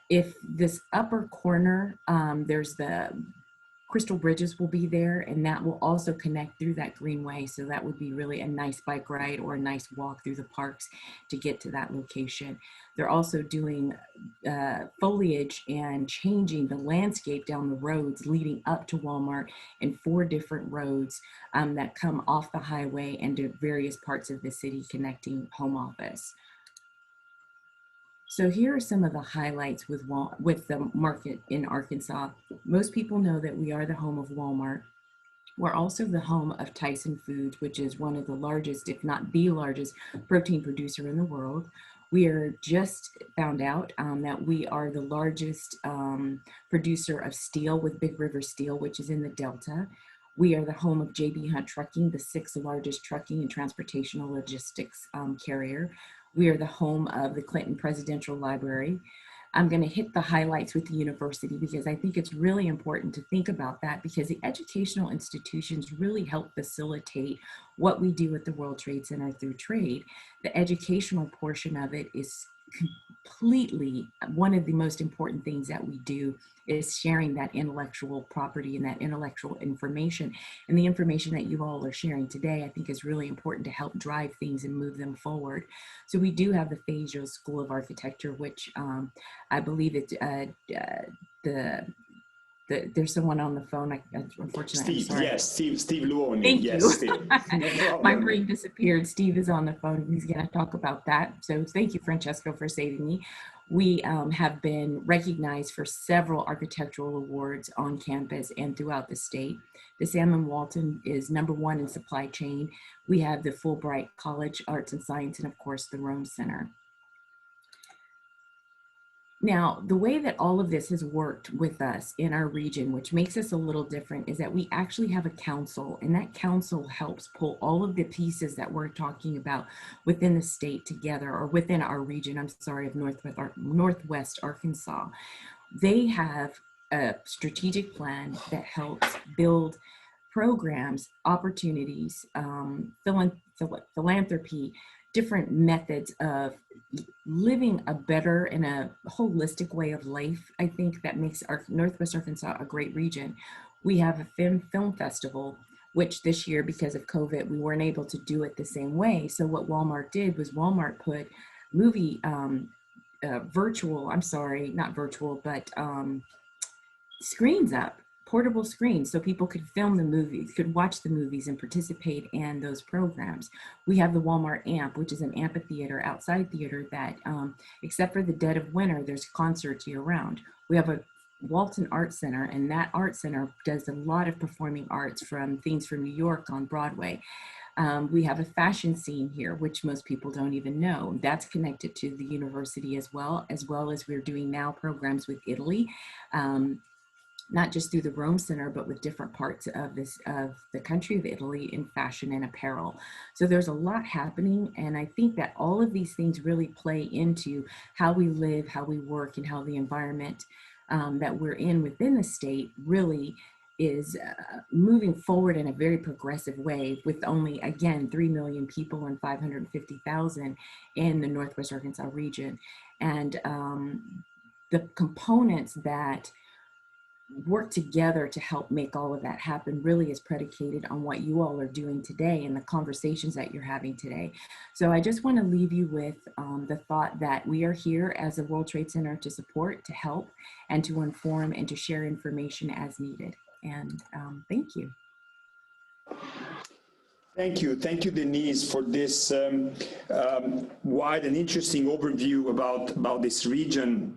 If this upper corner, there's the Crystal Bridges will be there, and that will also connect through that greenway. So that would be really a nice bike ride or a nice walk through the parks to get to that location. They're also doing foliage and changing the landscape down the roads leading up to Walmart in 4 different roads that come off the highway and to various parts of the city connecting home office. So here are some of the highlights with the market in Arkansas. Most people know that we are the home of Walmart. We're also the home of Tyson Foods, which is one of the largest, if not the largest, protein producer in the world. We are just found out that we are the largest producer of steel with Big River Steel, which is in the Delta. We are the home of JB Hunt Trucking, the 6th largest trucking and transportational logistics carrier. We are the home of the Clinton Presidential Library. I'm going to hit the highlights with the university because I think it's really important to think about that, because the educational institutions really help facilitate what we do at the World Trade Center through trade. The educational portion of it is completely one of the most important things that we do, is sharing that intellectual property and that intellectual information. And the information that you all are sharing today, I think, is really important to help drive things and move them forward. So we do have the Phage School of Architecture, which I believe it's there's someone on the phone. Unfortunately, Steve, yes, Steve Luoni. Thank yes, you. Steve. No My brain disappeared. Steve is on the phone. He's going to talk about that. So thank you, Francesco, for saving me. We have been recognized for several architectural awards on campus and throughout the state. The Sam and Walton is #1 in supply chain. We have the Fulbright College Arts and Science, and of course the Rome Center. Now, the way that all of this has worked with us in our region, which makes us a little different, is that we actually have a council, and that council helps pull all of the pieces that we're talking about within the state together, or within our region, I'm sorry, of Northwest Arkansas. They have a strategic plan that helps build programs, opportunities, philanthropy, different methods of living a better and a holistic way of life. I think that makes our Northwest Arkansas a great region. We have a film festival, which this year, because of COVID, we weren't able to do it the same way. So what Walmart did was Walmart put movie screens up, portable screens, so people could film the movies, could watch the movies and participate in those programs. We have the Walmart Amp, which is an amphitheater, outside theater that, except for the dead of winter, there's concerts year round. We have a Walton Art Center, and that art center does a lot of performing arts, from things from New York on Broadway. We have a fashion scene here, which most people don't even know. That's connected to the university as well as we're doing now programs with Italy. Not just through the Rome Center, but with different parts of the country of Italy in fashion and apparel. So there's a lot happening. And I think that all of these things really play into how we live, how we work, and how the environment that we're in within the state really is moving forward in a very progressive way, with only, again, 3 million people and 550,000 in the Northwest Arkansas region. And the components that work together to help make all of that happen really is predicated on what you all are doing today and the conversations that you're having today. So I just want to leave you with the thought that we are here as a World Trade Center to support, to help, and to inform, and to share information as needed. And thank you. Thank you, Denise, for this wide and interesting overview about this region.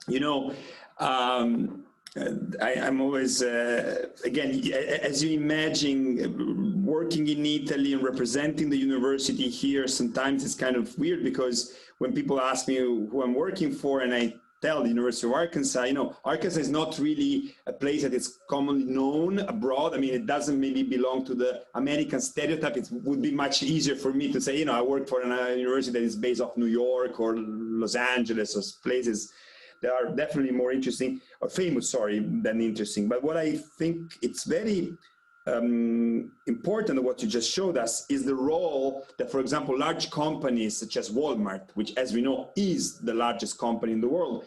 You know, I'm always, again, as you imagine, working in Italy and representing the university here, sometimes it's kind of weird, because when people ask me who I'm working for and I tell the University of Arkansas, you know, Arkansas is not really a place that is commonly known abroad. I mean, it doesn't maybe belong to the American stereotype. It would be much easier for me to say, you know, I work for a university that is based off New York or Los Angeles, or places that are definitely more interesting, or famous, sorry, than interesting. But what I think it's very important, what you just showed us, is the role that, for example, large companies such as Walmart, which, as we know, is the largest company in the world,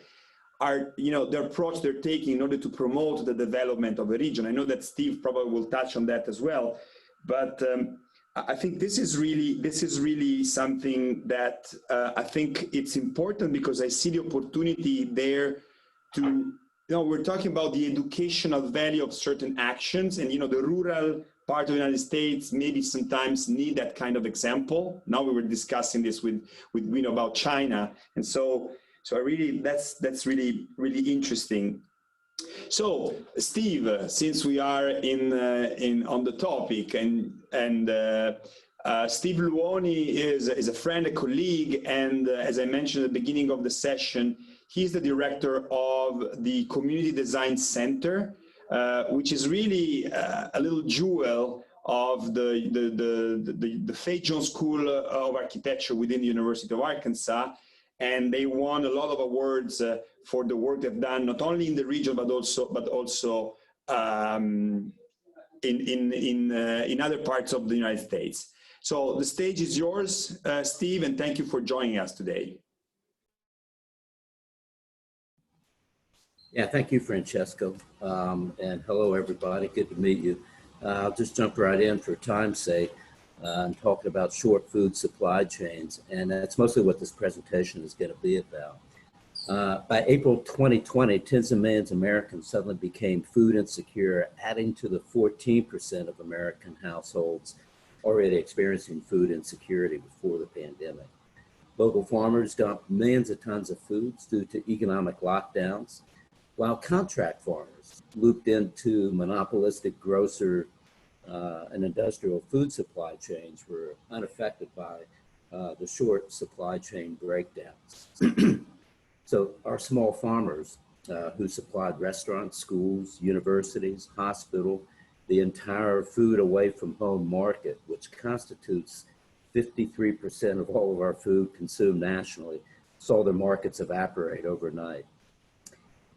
are, the approach they're taking in order to promote the development of a region. I know that Steve probably will touch on that as well, but I think this is really something that I think it's important, because I see the opportunity there to, we're talking about the educational value of certain actions, and the rural part of the United States maybe sometimes need that kind of example. Now we were discussing this with about China, and so I really, that's really interesting. So Steve, since we are on the topic, and Steve Luoni is a friend, a colleague, and as I mentioned at the beginning of the session, he's the director of the Community Design Center, which is really a little jewel of the Phage School of Architecture within the University of Arkansas. And they won a lot of awards for the work they've done, not only in the region, but also in other parts of the United States. So the stage is yours, Steve, and thank you for joining us today. Yeah, thank you, Francesco. And hello, everybody. Good to meet you. I'll just jump right in for time's sake. I'm talking about short food supply chains, and that's mostly what this presentation is going to be about. By April 2020, tens of millions of Americans suddenly became food insecure, adding to the 14% of American households already experiencing food insecurity before the pandemic. Local farmers dumped millions of tons of foods due to economic lockdowns, while contract farmers looped into monopolistic grocer and industrial food supply chains were unaffected by the short supply chain breakdowns. So our small farmers who supplied restaurants, schools, universities, hospital, the entire food away from home market, which constitutes 53% of all of our food consumed nationally, saw their markets evaporate overnight.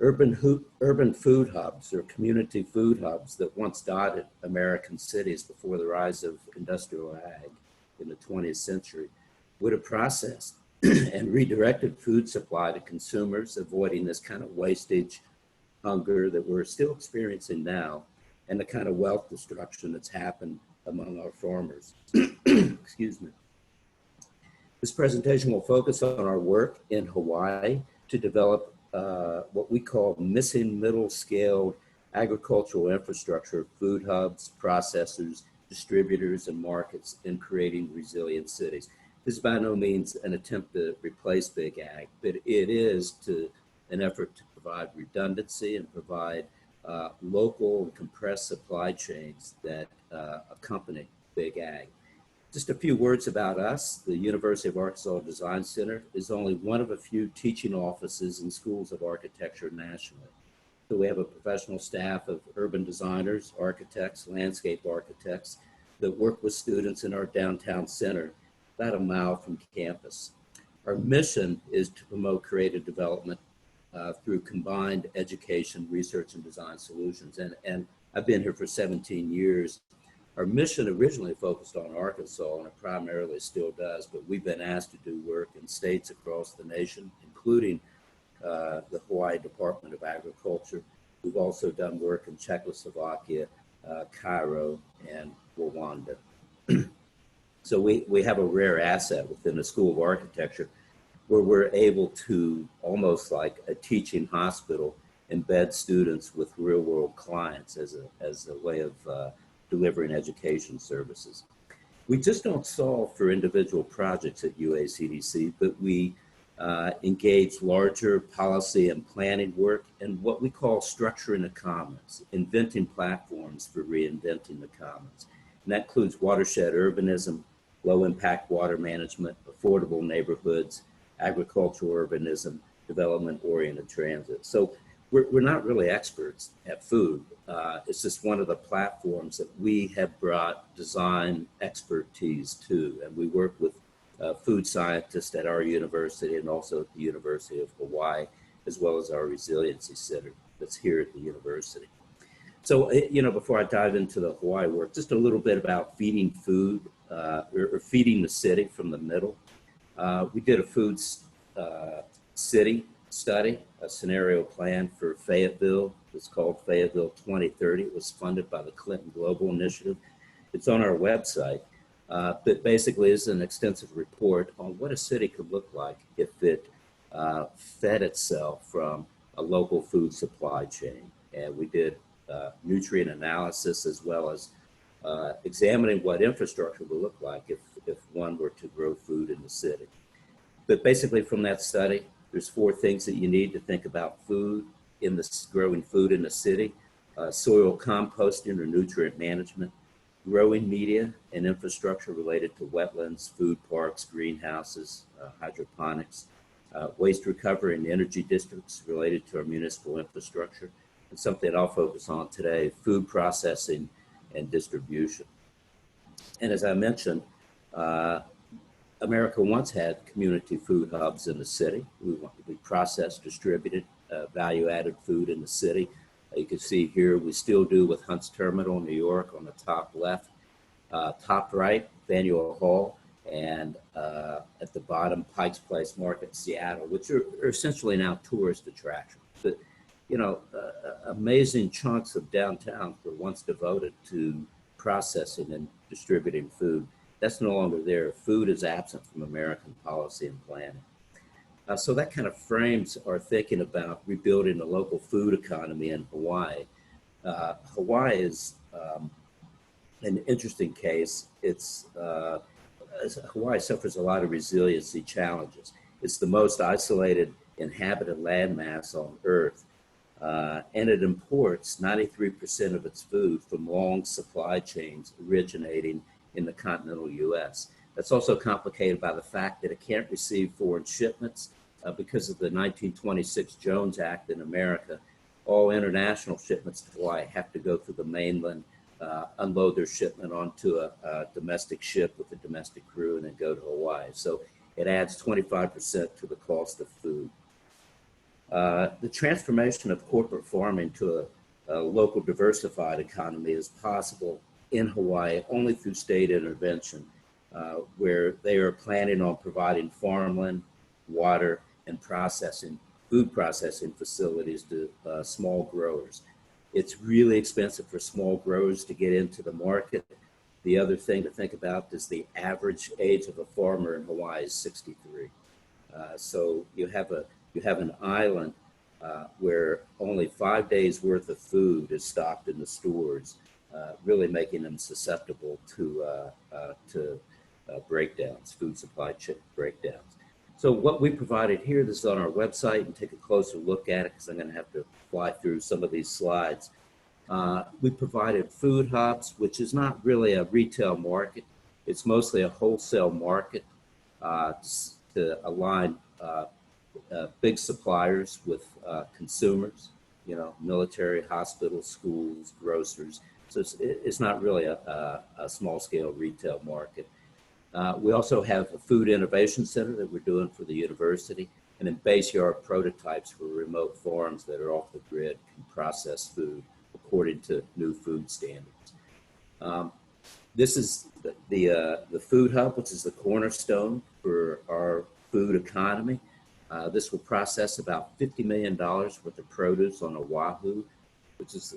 Urban food hubs, or community food hubs, that once dotted American cities before the rise of industrial ag in the 20th century, would have processed and redirected food supply to consumers, avoiding this kind of wastage, hunger that we're still experiencing now, and the kind of wealth destruction that's happened among our farmers. Excuse me. This presentation will focus on our work in Hawaii to develop what we call missing middle scale agricultural infrastructure of food hubs, processors, distributors, and markets in creating resilient cities. This is by no means an attempt to replace Big Ag, but it is an effort to provide redundancy and provide local and compressed supply chains that accompany Big Ag. Just a few words about us. The University of Arkansas Design Center is only one of a few teaching offices and schools of architecture nationally. So we have a professional staff of urban designers, architects, landscape architects that work with students in our downtown center, about a mile from campus. Our mission is to promote creative development through combined education, research, and design solutions. And I've been here for 17 years. Our mission originally focused on Arkansas, and it primarily still does, but we've been asked to do work in states across the nation, including the Hawaii Department of Agriculture. We've also done work in Czechoslovakia, Cairo, and Rwanda. So we have a rare asset within the School of Architecture where we're able to, almost like a teaching hospital, embed students with real world clients as a way of delivering education services. We just don't solve for individual projects at UACDC, but we engage larger policy and planning work and what we call structuring the commons, inventing platforms for reinventing the commons. And that includes watershed urbanism, low impact water management, affordable neighborhoods, agricultural urbanism, development oriented transit. So we're not really experts at food. It's just one of the platforms that we have brought design expertise to. And we work with food scientists at our university and also at the University of Hawaii, as well as our resiliency center that's here at the university. So, you know, before I dive into the Hawaii work, just a little bit about feeding food or feeding the city from the middle. We did a food city study, a scenario plan for Fayetteville. It's called Fayetteville 2030. It was funded by the Clinton Global Initiative. It's on our website, but basically is an extensive report on what a city could look like if it fed itself from a local food supply chain. And we did nutrient analysis as well as examining what infrastructure would look like if one were to grow food in the city. But basically from that study, there's 4 things that you need to think about food in this growing food in the city: soil composting or nutrient management, growing media and infrastructure related to wetlands, food parks, greenhouses, hydroponics, waste recovery and energy districts related to our municipal infrastructure, and something I'll focus on today, food processing and distribution. And as I mentioned, America once had community food hubs in the city. We processed, distributed value-added food in the city. You can see here, we still do with Hunt's Terminal, New York, on the top left. Top right, Faneuil Hall, and at the bottom, Pike's Place Market, Seattle, which are essentially now tourist attractions. But, you know, amazing chunks of downtown were once devoted to processing and distributing food. That's no longer there. Food is absent from American policy and planning. So that kind of frames our thinking about rebuilding the local food economy in Hawaii. Hawaii is an interesting case. Hawaii suffers a lot of resiliency challenges. It's the most isolated inhabited landmass on Earth, and it imports 93% of its food from long supply chains originating in the continental U.S. That's also complicated by the fact that it can't receive foreign shipments because of the 1926 Jones Act in America. All international shipments to Hawaii have to go through the mainland, unload their shipment onto a domestic ship with a domestic crew, and then go to Hawaii. So it adds 25% to the cost of food. The transformation of corporate farming to a local diversified economy is possible in Hawaii only through state intervention, where they are planning on providing farmland, water, and food processing facilities to small growers. It's really expensive for small growers to get into the market. The other thing to think about is the average age of a farmer in Hawaii is 63. So you have an island where only 5 days worth of food is stocked in the stores, really making them susceptible to breakdowns, food supply chain breakdowns. So what we provided here, this is on our website, and take a closer look at it because I'm going to have to fly through some of these slides. We provided food hubs, which is not really a retail market. It's mostly a wholesale market to align big suppliers with consumers, you know, military, hospitals, schools, grocers. So it's not really a small-scale retail market. We also have a food innovation center that we're doing for the university, and then base yard prototypes for remote farms that are off the grid can process food according to new food standards. This is the food hub, which is the cornerstone for our food economy. This will process about $50 million worth of produce on Oahu, which is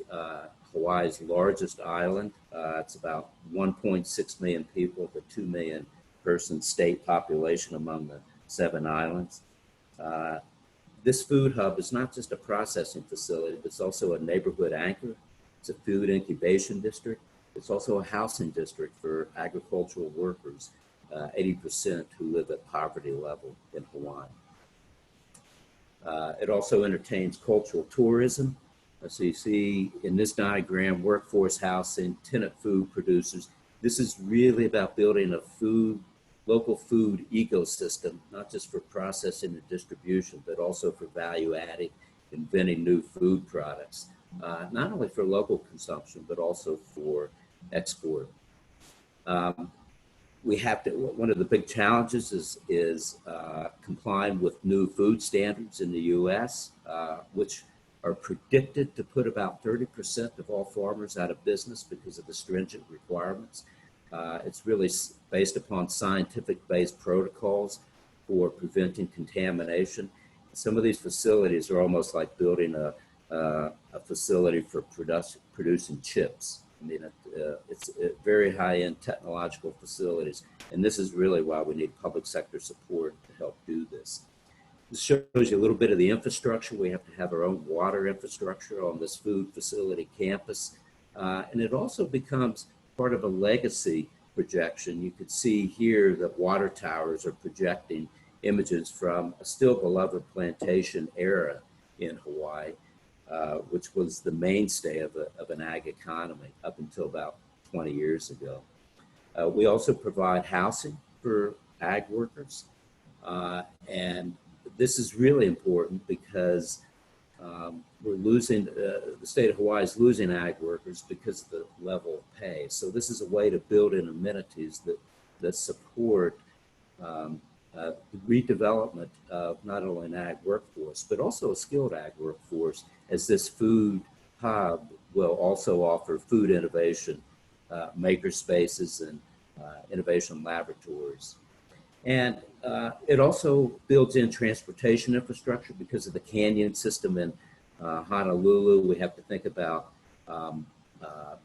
Hawaii's largest island. It's about 1.6 million people, the 2 million person state population among the 7 islands. This food hub is not just a processing facility, but it's also a neighborhood anchor. It's a food incubation district. It's also a housing district for agricultural workers, 80% who live at poverty level in Hawaii. It also entertains cultural tourism. So you see in this diagram, workforce housing, tenant food producers. This is really about building a local food ecosystem, not just for processing and distribution, but also for value adding, inventing new food products, not only for local consumption, but also for export. One of the big challenges is complying with new food standards in the US, which are predicted to put about 30% of all farmers out of business because of the stringent requirements. It's really based upon scientific-based protocols for preventing contamination. Some of these facilities are almost like building a facility for producing chips. I mean, it's very high-end technological facilities, and this is really why we need public sector support to help do this. This shows you a little bit of the infrastructure. We have to have our own water infrastructure on this food facility campus, and it also becomes part of a legacy projection. You could see here that water towers are projecting images from a still beloved plantation era in Hawaii, which was the mainstay of an ag economy up until about 20 years ago. We also provide housing for ag workers, and this is really important because we're losing, the state of Hawaii is losing ag workers because of the level of pay. So this is a way to build in amenities that support the redevelopment of not only an ag workforce, but also a skilled ag workforce, as this food hub will also offer food innovation, maker spaces, and innovation laboratories. And it also builds in transportation infrastructure because of the canyon system in Honolulu. We have to think about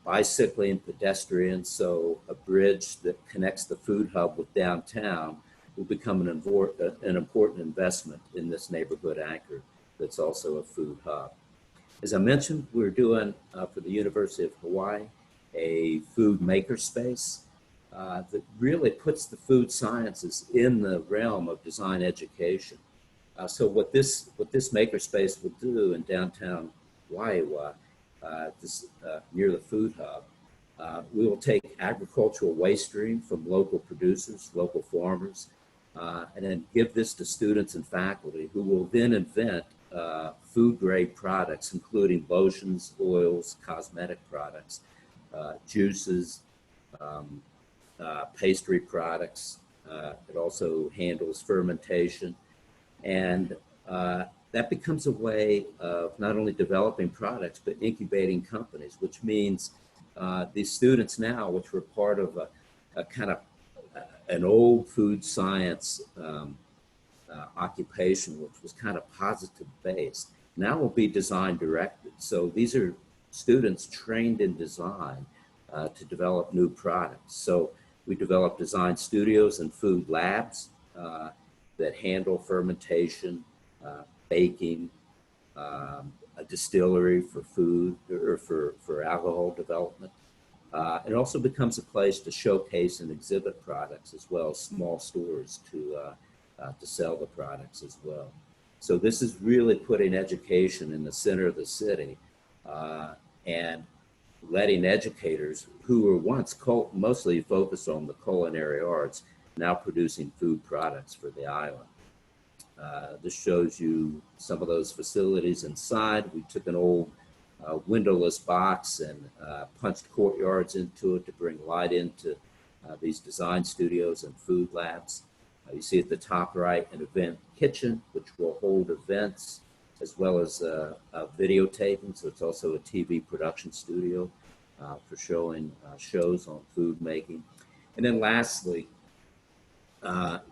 bicycling, pedestrians, so a bridge that connects the food hub with downtown will become an important investment in this neighborhood anchor that's also a food hub. As I mentioned, we're doing for the University of Hawaii a food maker space that really puts the food sciences in the realm of design education. So what this maker space will do in downtown Waiwa, near the food hub, we will take agricultural waste stream from local producers, local farmers, and then give this to students and faculty who will then invent food grade products, including lotions, oils, cosmetic products, juices, pastry products. It also handles fermentation. And that becomes a way of not only developing products, but incubating companies, which means these students now, which were part of a kind of an old food science occupation, which was kind of positive based, now will be design directed. So these are students trained in design to develop new products. So we develop design studios and food labs that handle fermentation, baking, a distillery for food or for alcohol development. It also becomes a place to showcase and exhibit products, as well as small stores to sell the products as well. So this is really putting education in the center of the city and letting educators who were once mostly focused on the culinary arts now producing food products for the island. This shows you some of those facilities inside. We took an old windowless box and punched courtyards into it to bring light into these design studios and food labs. You see at the top right an event kitchen, which will hold events as well as videotaping. So it's also a TV production studio for showing shows on food making. And then lastly,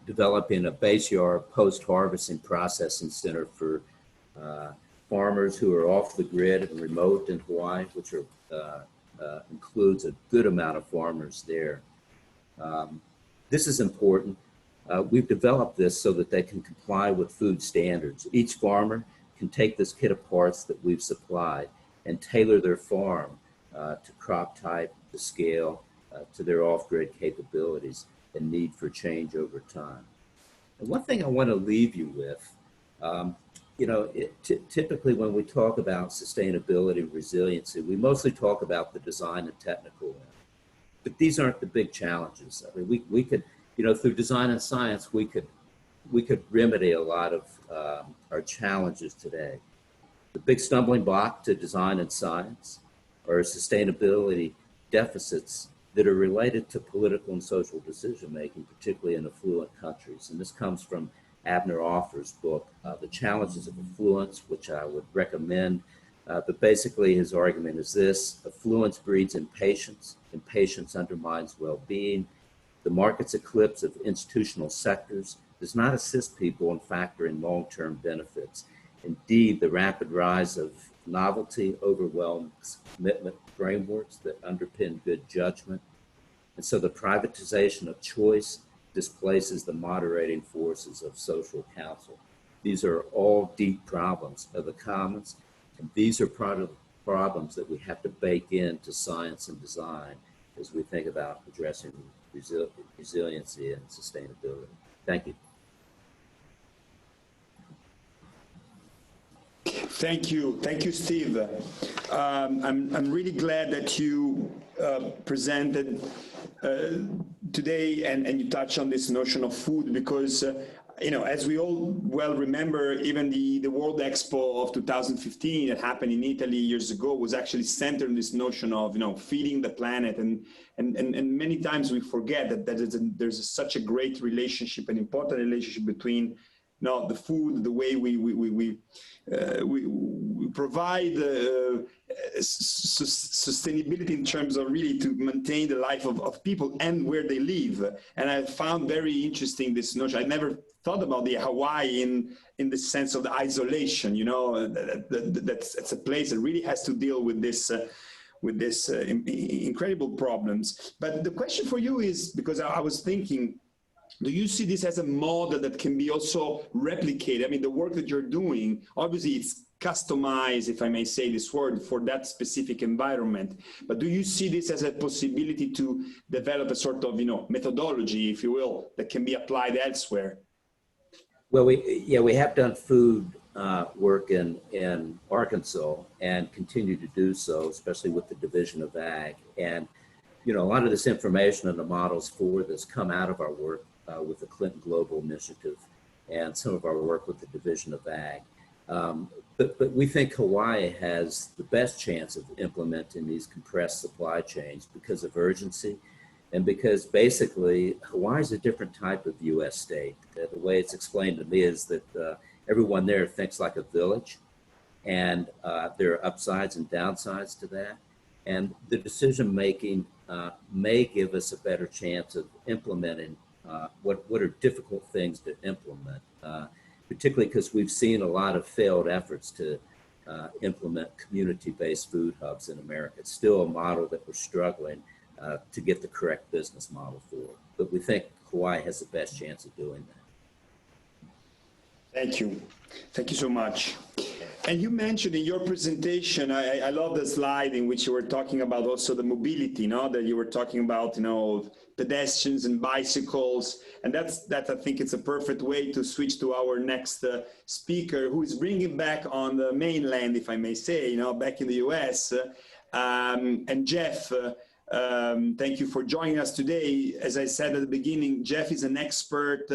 developing a base yard post-harvesting processing center for farmers who are off the grid and remote in Hawaii, which includes a good amount of farmers there. This is important. We've developed this so that they can comply with food standards. Each farmer can take this kit of parts that we've supplied and tailor their farm to crop type, to scale, to their off-grid capabilities and need for change over time. And one thing I want to leave you with, typically when we talk about sustainability and resiliency, we mostly talk about the design and technical end. But these aren't the big challenges. I mean, we could, through design and science, we could remedy a lot of our challenges today. The big stumbling block to design and science are sustainability deficits that are related to political and social decision making, particularly in affluent countries. And this comes from Abner Offer's book, The Challenges of Affluence, which I would recommend. But basically his argument is this: affluence breeds impatience, impatience undermines well-being. The market's eclipse of institutional sectors does not assist people in factoring long-term benefits. Indeed, the rapid rise of novelty overwhelms commitment frameworks that underpin good judgment. And so the privatization of choice displaces the moderating forces of social counsel. These are all deep problems of the commons, and these are part of problems that we have to bake into science and design as we think about addressing resiliency and sustainability. Thank you. Thank you, Steve. I'm really glad that you presented today and you touched on this notion of food, because as we all well remember, even the World Expo of 2015 that happened in Italy years ago was actually centered on this notion of feeding the planet, and many times we forget that there's such a great relationship, an important relationship between the food, the way we provide sustainability in terms of really to maintain the life of people and where they live. And I found very interesting this notion. I never thought about the Hawaii in the sense of the isolation. That's a place that really has to deal with this incredible problems. But the question for you is, because I was thinking, do you see this as a model that can be also replicated? I mean, the work that you're doing, obviously it's customized, if I may say this word, for that specific environment. But do you see this as a possibility to develop a sort of, methodology, if you will, that can be applied elsewhere? Well, we have done food work in Arkansas and continue to do so, especially with the Division of Ag. And, a lot of this information and the models for this come out of our work with the Clinton Global Initiative and some of our work with the Division of Ag. But we think Hawaii has the best chance of implementing these compressed supply chains because of urgency and because basically Hawaii is a different type of U.S. state. The way it's explained to me is that everyone there thinks like a village, and there are upsides and downsides to that. And the decision making may give us a better chance of implementing what are difficult things to implement, particularly because we've seen a lot of failed efforts to implement community-based food hubs in America. It's still a model that we're struggling to get the correct business model for. But we think Hawaii has the best chance of doing that. Thank you. Thank you so much. And you mentioned in your presentation, I love the slide in which you were talking about also the mobility, that you were talking about, pedestrians and bicycles. And that I think it's a perfect way to switch to our next speaker, who is bringing back on the mainland, if I may say, back in the US. And Jeff, thank you for joining us today. As I said at the beginning, Jeff is an expert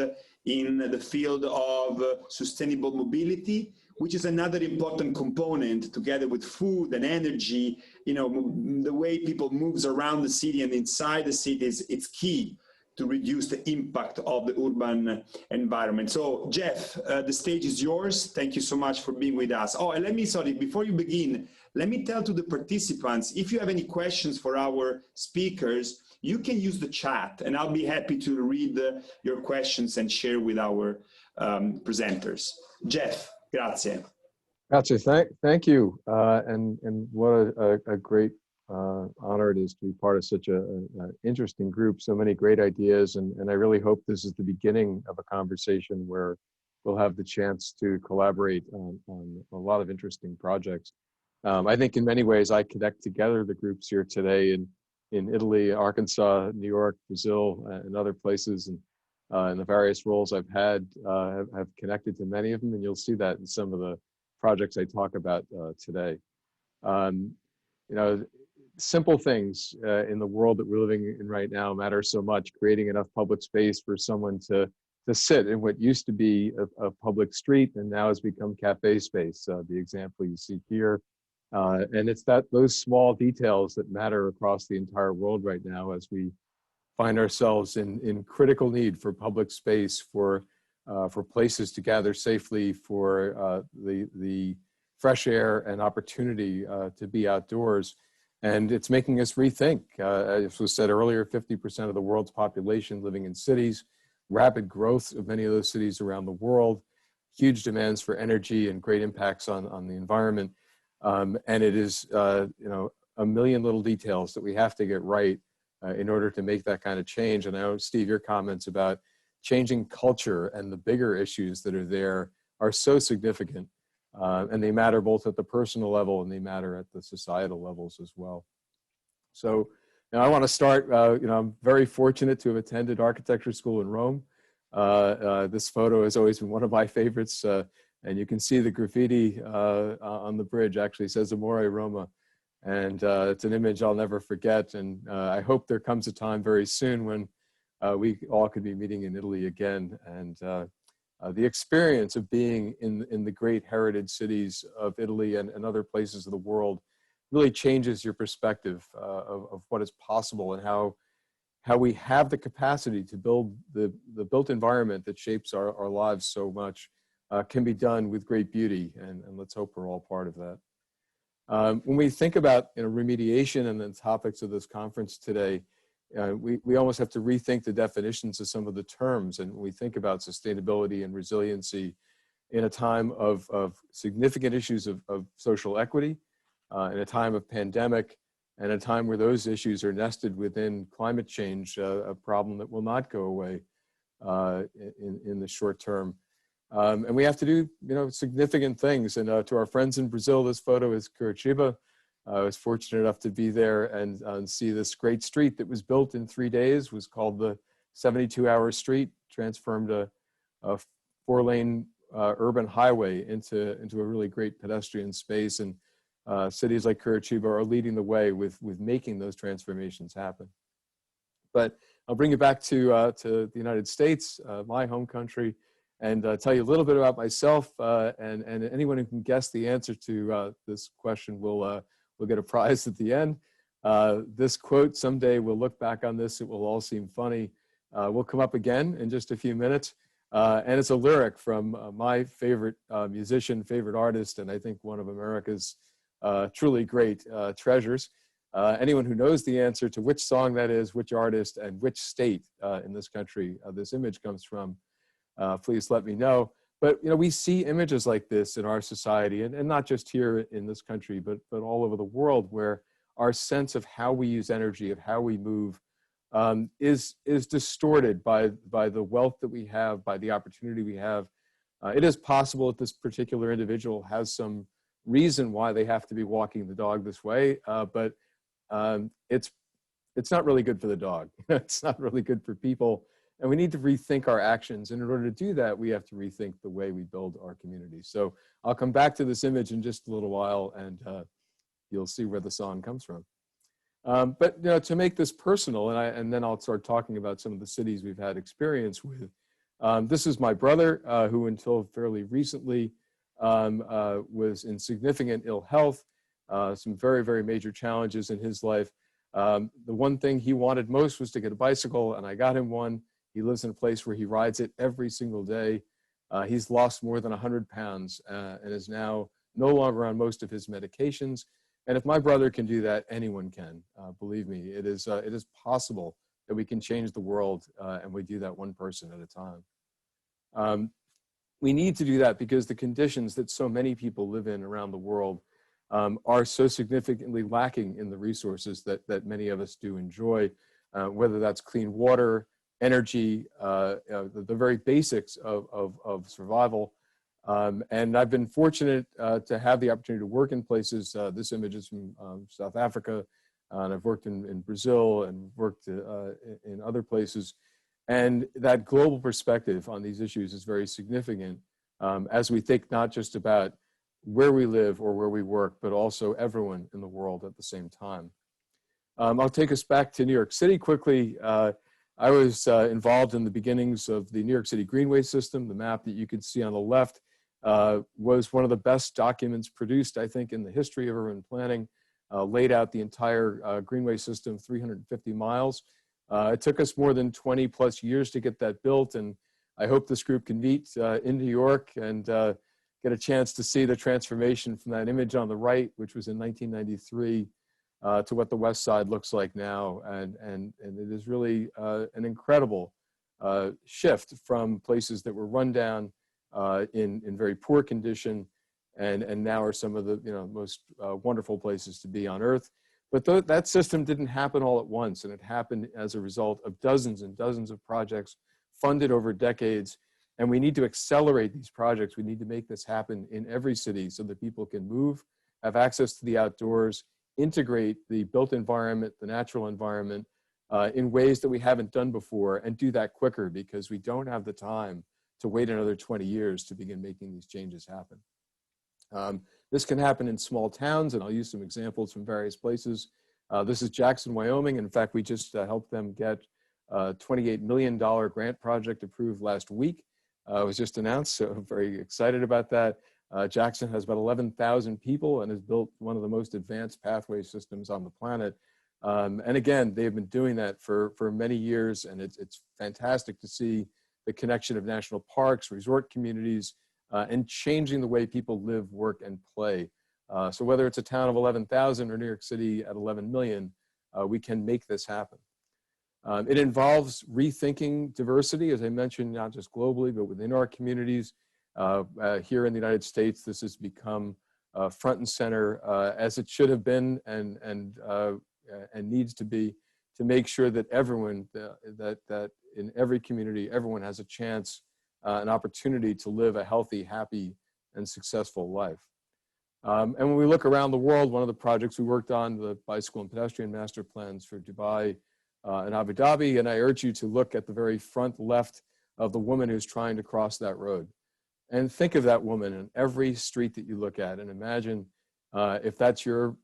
in the field of sustainable mobility, which is another important component, together with food and energy. The way people moves around the city and inside the cities, it's key to reduce the impact of the urban environment. So Jeff, the stage is yours. Thank you so much for being with us. Oh, and before you begin, let me tell to the participants, if you have any questions for our speakers, you can use the chat, and I'll be happy to read your questions and share with our presenters. Jeff, grazie. Grazie, thank you. And what a great honor it is to be part of such an interesting group, so many great ideas, and I really hope this is the beginning of a conversation where we'll have the chance to collaborate on a lot of interesting projects. I think in many ways I connect together the groups here today in Italy, Arkansas, New York, Brazil, and other places, and the various roles I've had have connected to many of them, and you'll see that in some of the projects I talk about today. Simple things in the world that we're living in right now matter so much. Creating enough public space for someone to sit in what used to be a public street and now has become cafe space. The example you see here. And it's those small details that matter across the entire world right now as we find ourselves in critical need for public space, for for places to gather safely, for the fresh air and opportunity to be outdoors. And it's making us rethink. As was said earlier, 50% of the world's population living in cities, rapid growth of many of those cities around the world, huge demands for energy and great impacts on the environment. And it is, you know, a million little details that we have to get right in order to make that kind of change. And I know, Steve, your comments about changing culture and the bigger issues that are there are so significant. And they matter both at the personal level and they matter at the societal levels as well. So now I want to start, you know, I'm very fortunate to have attended architecture school in Rome. This photo has always been one of my favorites. And you can see the graffiti on the bridge actually says Amore Roma. And it's an image I'll never forget. And I hope there comes a time very soon when we all could be meeting in Italy again. And the experience of being in the great heritage cities of Italy and other places of the world really changes your perspective of what is possible and how we have the capacity to build the built environment that shapes our lives so much can be done with great beauty. And let's hope we're all part of that. When we think about, you know, remediation and the topics of this conference today, we almost have to rethink the definitions of some of the terms. And when we think about sustainability and resiliency in a time of significant issues of social equity, in a time of pandemic, and a time where those issues are nested within climate change, a problem that will not go away in the short term. And we have to do, you know, significant things. And to our friends in Brazil, this photo is Curitiba. I was fortunate enough to be there and see this great street that was built in 3 days, was called the 72-hour street, transformed a 4-lane urban highway into a really great pedestrian space. And cities like Curitiba are leading the way with making those transformations happen. But I'll bring you back to the United States, my home country, and tell you a little bit about myself. And anyone who can guess the answer to this question will get a prize at the end. This quote, someday we'll look back on this, it will all seem funny, will come up again in just a few minutes. And it's a lyric from my favorite musician, favorite artist, and I think one of America's truly great treasures. Anyone who knows the answer to which song that is, which artist, and which state in this country this image comes from, please let me know. But, you know, we see images like this in our society, and not just here in this country, but all over the world, where our sense of how we use energy, of how we move, is distorted by the wealth that we have, by the opportunity we have. It is possible that this particular individual has some reason why they have to be walking the dog this way, but it's not really good for the dog. It's not really good for people. And we need to rethink our actions. And in order to do that, we have to rethink the way we build our community. So I'll come back to this image in just a little while, and you'll see where the song comes from. But, you know, to make this personal, and then I'll start talking about some of the cities we've had experience with. This is my brother, who until fairly recently was in significant ill health, some very, very major challenges in his life. The one thing he wanted most was to get a bicycle, and I got him one. He lives in a place where he rides it every single day. He's lost more than 100 pounds and is now no longer on most of his medications. And if my brother can do that, anyone can. Believe me, it is possible that we can change the world, and we do that one person at a time. We need to do that because the conditions that so many people live in around the world are so significantly lacking in the resources that many of us do enjoy, whether that's clean water, energy, the very basics of survival. And I've been fortunate to have the opportunity to work in places. This image is from South Africa, and I've worked in Brazil and worked in other places. And that global perspective on these issues is very significant as we think not just about where we live or where we work, but also everyone in the world at the same time. I'll take us back to New York City quickly. I was involved in the beginnings of the New York City Greenway system. The map that you can see on the left was one of the best documents produced, I think, in the history of urban planning, laid out the entire Greenway system, 350 miles. It took us more than 20 plus years to get that built, and I hope this group can meet in New York and get a chance to see the transformation from that image on the right, which was in 1993, to what the West Side looks like now. And it is really an incredible shift from places that were run down in very poor condition, and now are some of the most wonderful places to be on Earth. But that system didn't happen all at once, and it happened as a result of dozens and dozens of projects funded over decades. And we need to accelerate these projects. We need to make this happen in every city so that people can move, have access to the outdoors, integrate the built environment, the natural environment, in ways that we haven't done before, and do that quicker, because we don't have the time to wait another 20 years to begin making these changes happen. This can happen in small towns, and I'll use some examples from various places. This is Jackson, Wyoming. In fact, we just helped them get a $28 million grant project approved last week. It was just announced, so I'm very excited about that. Jackson has about 11,000 people and has built one of the most advanced pathway systems on the planet. And again, they've been doing that for many years, and it's fantastic to see the connection of national parks, resort communities, and changing the way people live, work, and play. So whether it's a town of 11,000 or New York City at 11 million, we can make this happen. It involves rethinking diversity, as I mentioned, not just globally, but within our communities. Here in the United States, this has become front and center, as it should have been, and needs to be, to make sure that everyone, that in every community, everyone has a chance, an opportunity to live a healthy, happy, and successful life. And when we look around the world, one of the projects we worked on, the bicycle and pedestrian master plans for Dubai and Abu Dhabi, and I urge you to look at the very front left of the woman who's trying to cross that road. And think of that woman in every street that you look at, and imagine if that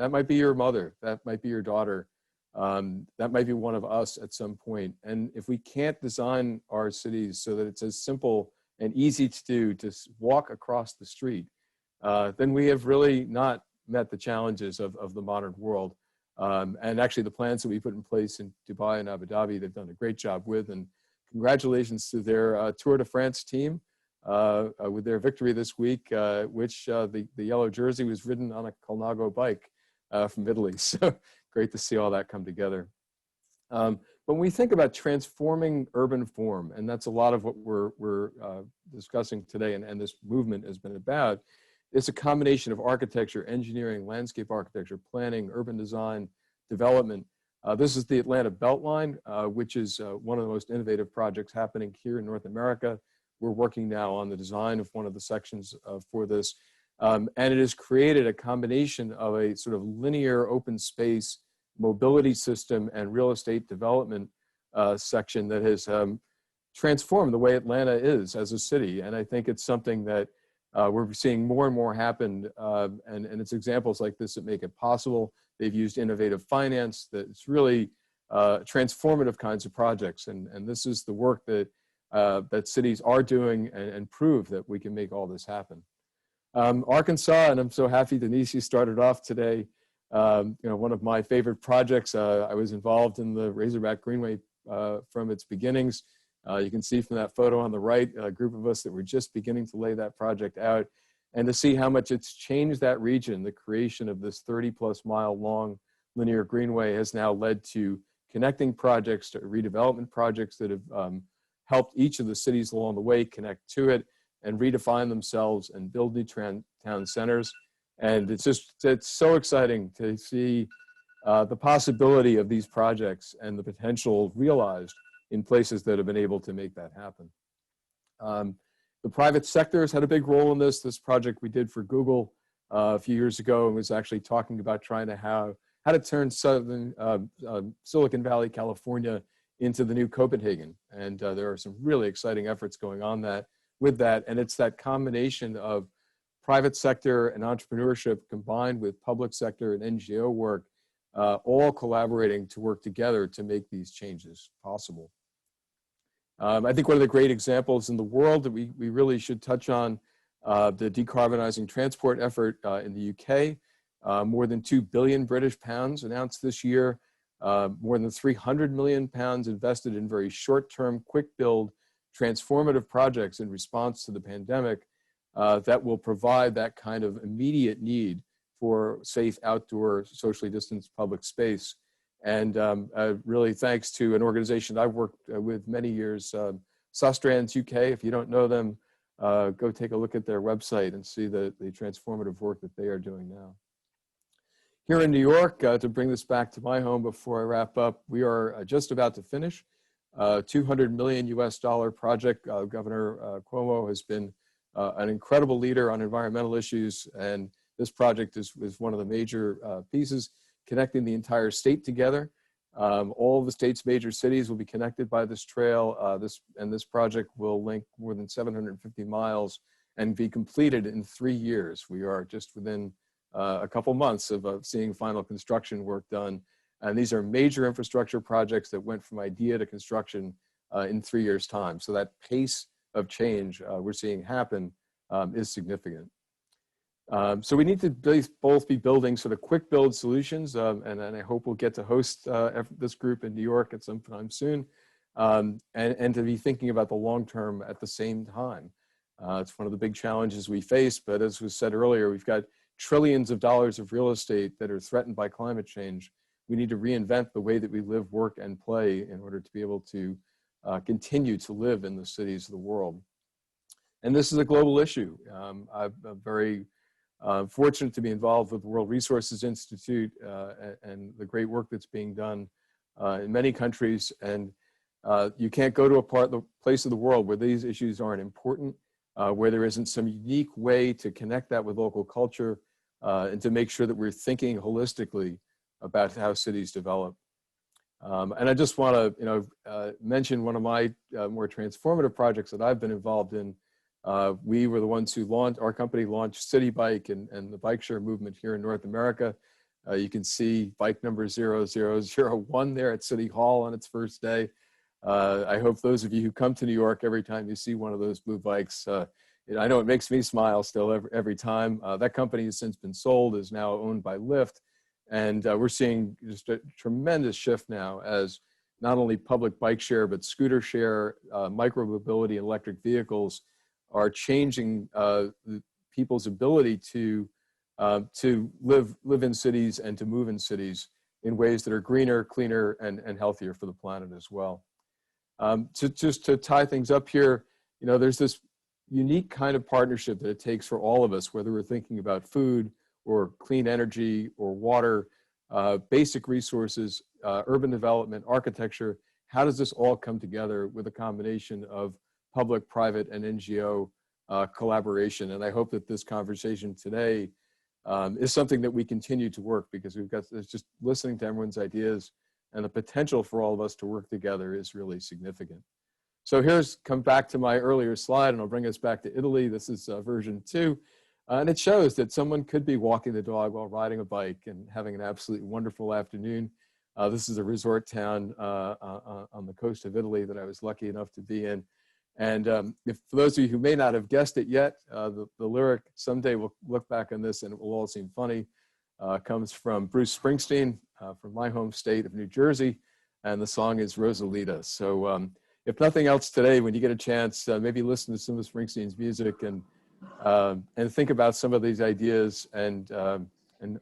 might be your mother, that might be your daughter, that might be one of us at some point. And if we can't design our cities so that it's as simple and easy to do to walk across the street, then we have really not met the challenges of the modern world. And actually the plans that we put in place in Dubai and Abu Dhabi, they've done a great job with, and congratulations to their Tour de France team with their victory this week, which the yellow jersey was ridden on a Colnago bike from Italy. So great to see all that come together. But when we think about transforming urban form, and that's a lot of what we're discussing today, and this movement has been about, it's a combination of architecture, engineering, landscape architecture, planning, urban design, development. This is the Atlanta Beltline, which is one of the most innovative projects happening here in North America. We're working now on the design of one of the sections for this. And it has created a combination of a sort of linear open space mobility system and real estate development section that has transformed the way Atlanta is as a city. And I think it's something that we're seeing more and more happen, and it's examples like this that make it possible. They've used innovative finance, that it's really transformative kinds of projects, and this is the work that that cities are doing, and prove that we can make all this happen. Arkansas, and I'm so happy Denise, you started off today. One of my favorite projects. I was involved in the Razorback Greenway from its beginnings. You can see from that photo on the right, a group of us that were just beginning to lay that project out, and to see how much it's changed that region. The creation of this 30+ mile long linear greenway has now led to connecting projects, to redevelopment projects that have helped each of the cities along the way connect to it and redefine themselves and build new town centers. And it's so exciting to see the possibility of these projects and the potential realized in places that have been able to make that happen. The private sector has had a big role in this. This project we did for Google a few years ago was actually talking about trying to how to turn Silicon Valley, California into the new Copenhagen. And there are some really exciting efforts going on with that. And it's that combination of private sector and entrepreneurship combined with public sector and NGO work, all collaborating to work together to make these changes possible. I think one of the great examples in the world that we really should touch on, the decarbonizing transport effort in the UK. More than 2 billion British pounds announced this year, more than 300 million pounds invested in very short-term, quick build, transformative projects in response to the pandemic that will provide that kind of immediate need for safe outdoor socially distanced public space. And really thanks to an organization I've worked with many years, Sustrans UK. If you don't know them, go take a look at their website and see the transformative work that they are doing now. Here in New York, to bring this back to my home before I wrap up, we are just about to finish a $200 million US project. Governor Cuomo has been an incredible leader on environmental issues, and this project is one of the major pieces connecting the entire state together. All of the state's major cities will be connected by this trail. This project will link more than 750 miles and be completed in 3 years. We are just within a couple months of seeing final construction work done. And these are major infrastructure projects that went from idea to construction in 3 years' time. So that pace of change we're seeing happen is significant. So we need to both be building sort of quick build solutions, and I hope we'll get to host this group in New York at some time soon, and to be thinking about the long term at the same time. It's one of the big challenges we face, but as was said earlier, we've got trillions of dollars of real estate that are threatened by climate change. We need to reinvent the way that we live, work, and play in order to be able to continue to live in the cities of the world. And this is a global issue. I'm very fortunate to be involved with the World Resources Institute and the great work that's being done in many countries. And you can't go to a place of the world where these issues aren't important, where there isn't some unique way to connect that with local culture and to make sure that we're thinking holistically about how cities develop. And I just want to mention one of my more transformative projects that I've been involved in. We were the ones who our company launched City Bike and the bike share movement here in North America. You can see bike number 0001 there at City Hall on its first day. I hope those of you who come to New York, every time you see one of those blue bikes, I know it makes me smile still every time. That company has since been sold, is now owned by Lyft. And we're seeing just a tremendous shift now as not only public bike share, but scooter share, micro-mobility, electric vehicles are changing people's ability to live in cities and to move in cities in ways that are greener, cleaner, and healthier for the planet as well. Just to tie things up here, there's this unique kind of partnership that it takes for all of us, whether we're thinking about food or clean energy or water, basic resources, urban development, architecture. How does this all come together with a combination of public, private, and NGO collaboration? And I hope that this conversation today is something that we continue to work, because it's just listening to everyone's ideas, and the potential for all of us to work together is really significant. So come back to my earlier slide, and I'll bring us back to Italy. This is version 2. And it shows that someone could be walking the dog while riding a bike and having an absolutely wonderful afternoon. This is a resort town on the coast of Italy that I was lucky enough to be in. And for those of you who may not have guessed it yet, the lyric, someday we'll look back on this and it will all seem funny, comes from Bruce Springsteen from my home state of New Jersey. And the song is Rosalita. So if nothing else today, when you get a chance, maybe listen to some of Springsteen's music and think about some of these ideas, and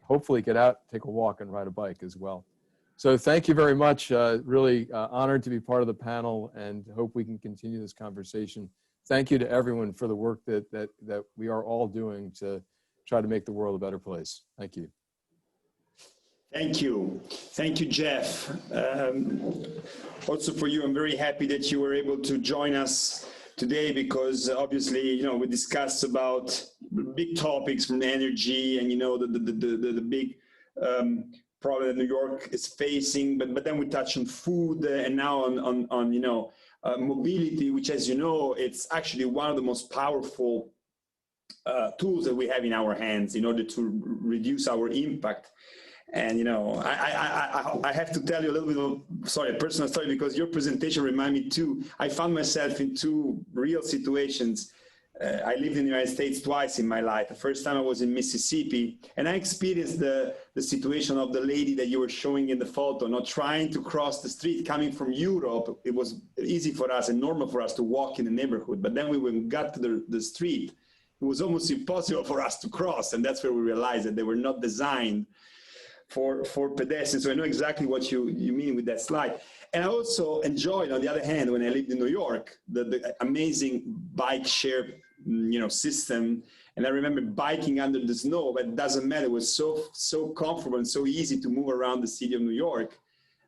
hopefully get out, take a walk, and ride a bike as well. So thank you very much. Really honored to be part of the panel, and hope we can continue this conversation. Thank you to everyone for the work that we are all doing to try to make the world a better place. Thank you. Thank you. Thank you, Jeff. Also for you, I'm very happy that you were able to join us today, because obviously, we discussed about big topics from energy and, the big problem that New York is facing, but then we touched on food and now on mobility, which, as you know, it's actually one of the most powerful tools that we have in our hands in order to reduce our impact. And, I have to tell you a little bit of, a personal story, because your presentation reminded me too. I found myself in 2 real situations I lived in the United States twice in my life. The first time I was in Mississippi, and I experienced the situation of the lady that you were showing in the photo, not trying to cross the street coming from Europe. It was easy for us and normal for us to walk in the neighborhood. But then when we got to the street, it was almost impossible for us to cross. And that's where we realized that they were not designed for pedestrians. So I know exactly what you mean with that slide. And I also enjoyed, on the other hand, when I lived in New York, the amazing bike share system. And I remember biking under the snow, but it doesn't matter. It was so comfortable and so easy to move around the city of New York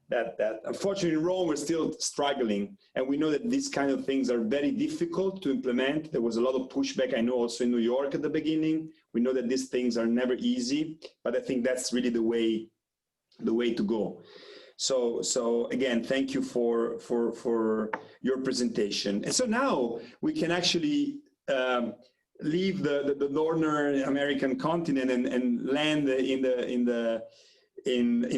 that unfortunately in Rome we're still struggling. And we know that these kind of things are very difficult to implement. There was a lot of pushback, I know, also in New York at the beginning. We know that these things are never easy, but I think that's really the way to go. So again, thank you for your presentation. And so now we can actually leave the Northern American continent and land in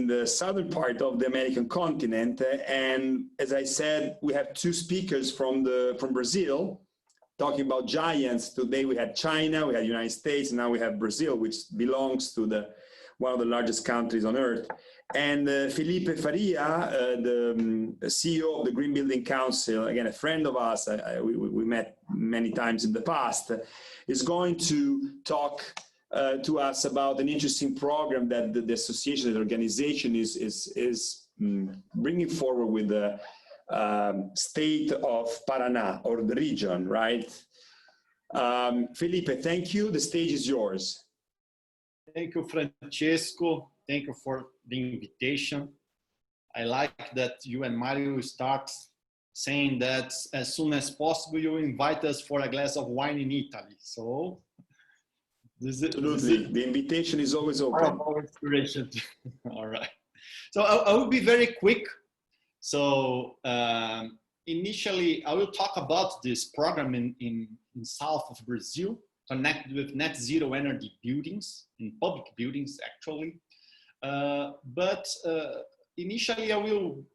the southern part of the American continent. And as I said, we have two speakers from Brazil talking about giants. Today we had China, we had the United States, and now we have Brazil, which belongs to one of the largest countries on earth. And Felipe Faria, the CEO of the Green Building Council, again, a friend of us, we met many times in the past, is going to talk to us about an interesting program that the association, the organization is bringing forward with the state of Paraná, or the region, right? Felipe, thank you. The stage is yours. Thank you, Francesco. Thank you for the invitation. I like that you and Mario start saying that as soon as possible you invite us for a glass of wine in Italy. So absolutely, the invitation is always open. Our inspiration. All right. So I will be very quick. So initially, I will talk about this program in south of Brazil, connected with net zero energy buildings, in public buildings actually. But initially, I will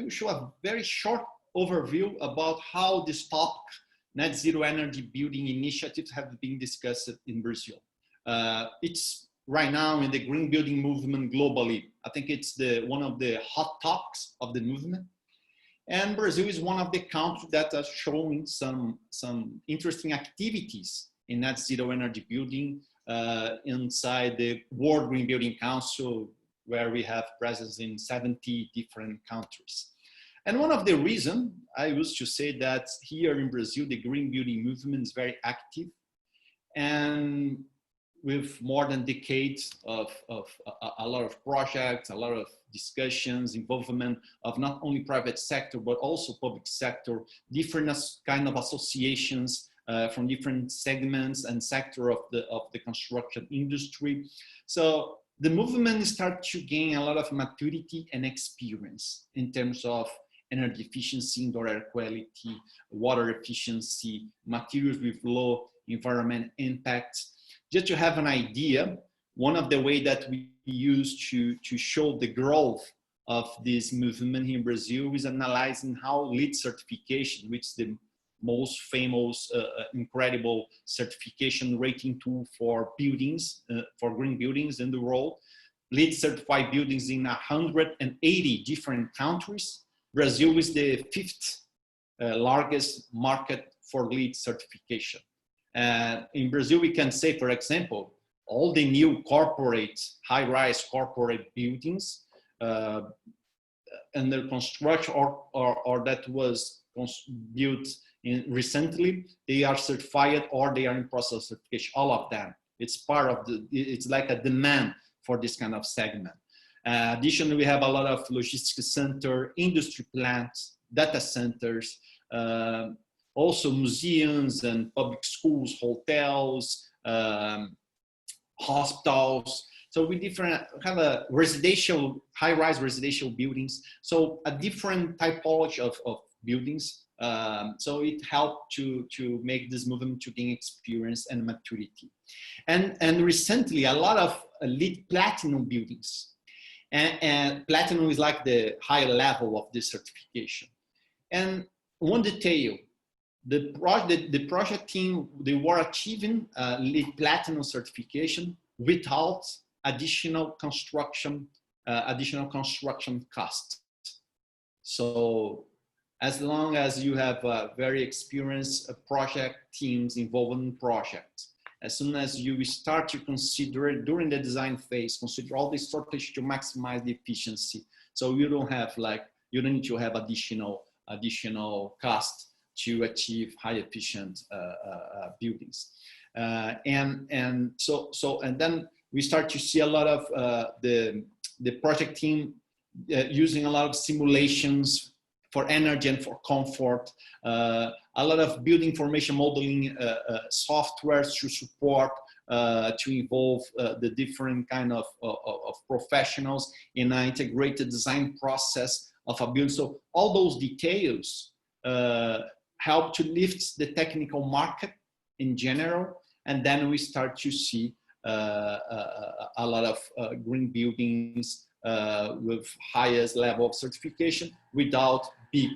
show a very short overview about how this topic, net zero energy building initiatives, have been discussed in Brazil. It's right now in the green building movement globally. I think it's one of the hot topics of the movement. And Brazil is one of the countries that are showing some interesting activities in net zero energy building inside the World Green Building Council, where we have presence in 70 different countries. And one of the reasons I used to say that here in Brazil, the green building movement is very active, and with more than decades of a lot of projects, a lot of discussions, involvement of not only private sector, but also public sector, different kind of associations from different segments and sector of the construction industry. So the movement started to gain a lot of maturity and experience in terms of energy efficiency, indoor air quality, water efficiency, materials with low environmental impact. Just to have an idea, one of the ways that we use to show the growth of this movement here in Brazil is analyzing how LEED certification, which is the most famous, incredible certification rating tool for buildings, for green buildings in the world. LEED certified buildings in 180 different countries. Brazil is the 5th largest market for LEED certification. In Brazil, we can say, for example, all the new corporate, high-rise corporate buildings under construction or that was built recently, they are certified or they are in process of certification, all of them. It's part of it's like a demand for this kind of segment. Additionally, we have a lot of logistics center, industry plants, data centers, also museums and public schools, hotels, hospitals. So we have a residential, high-rise residential buildings. So a different typology of buildings. So it helped to make this movement to gain experience and maturity. And recently, a lot of LEED Platinum buildings. And Platinum is like the higher level of this certification. And one detail, the project team, they were achieving LEED Platinum certification without additional construction costs. So as long as you have very experienced project teams involved in projects, as soon as you start to consider during the design phase, consider all the strategies to maximize the efficiency. So you don't have you don't need to have additional cost to achieve high efficient buildings. And then we start to see a lot of the project team using a lot of simulations for energy and for comfort, a lot of building information modeling softwares to support, to involve the different kind of professionals in an integrated design process of a building. So all those details help to lift the technical market in general, and then we start to see a lot of green buildings with highest level of certification without big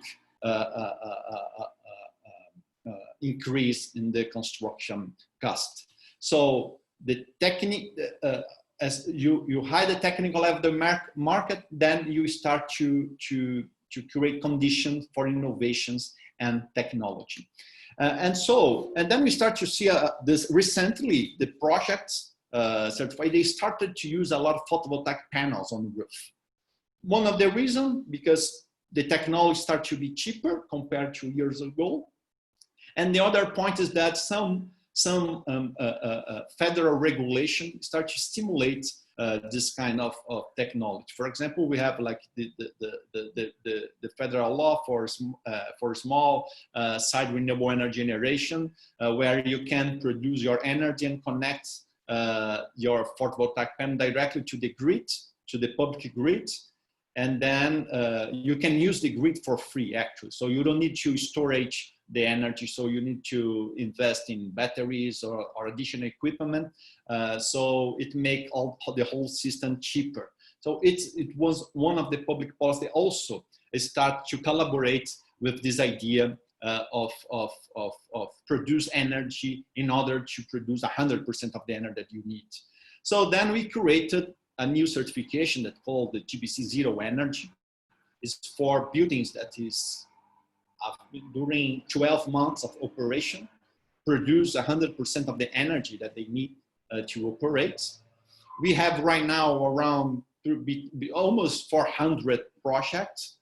increase in the construction cost. So the technique, as you high the technical level of the market, then you start to create conditions for innovations and technology. And then we start to see this recently, the projects certified, they started to use a lot of photovoltaic panels on the roof. One of the reasons, because the technology started to be cheaper compared to years ago. And the other point is that some federal regulation start to stimulate this kind of technology. For example, we have like the federal law for small side renewable energy generation, where you can produce your energy and connect your photovoltaic panel directly to the grid, to the public grid. And then you can use the grid for free, actually. So you don't need to storage the energy. So you need to invest in batteries or additional equipment. So it makes the whole system cheaper. So it was one of the public policy also start to collaborate with this idea of produce energy in order to produce 100% of the energy that you need. So then we created a new certification that called the GBC Zero Energy. It's for buildings that is during 12 months of operation, produce 100% of the energy that they need to operate. We have right now around almost 400 projects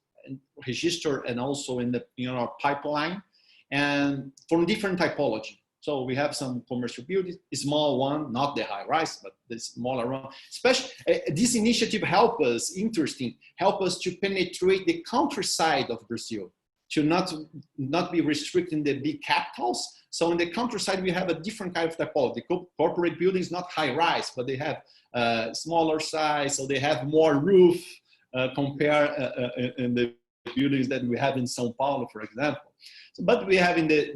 registered and also in our pipeline, and from different typology. So we have some commercial buildings, a small one, not the high rise, but the smaller one. Especially this initiative help us to penetrate the countryside of Brazil, to not be restricting the big capitals. So in the countryside, we have a different kind of typology. Corporate buildings, not high rise, but they have smaller size, so they have more roof compared in the buildings that we have in São Paulo, for example. But we have in the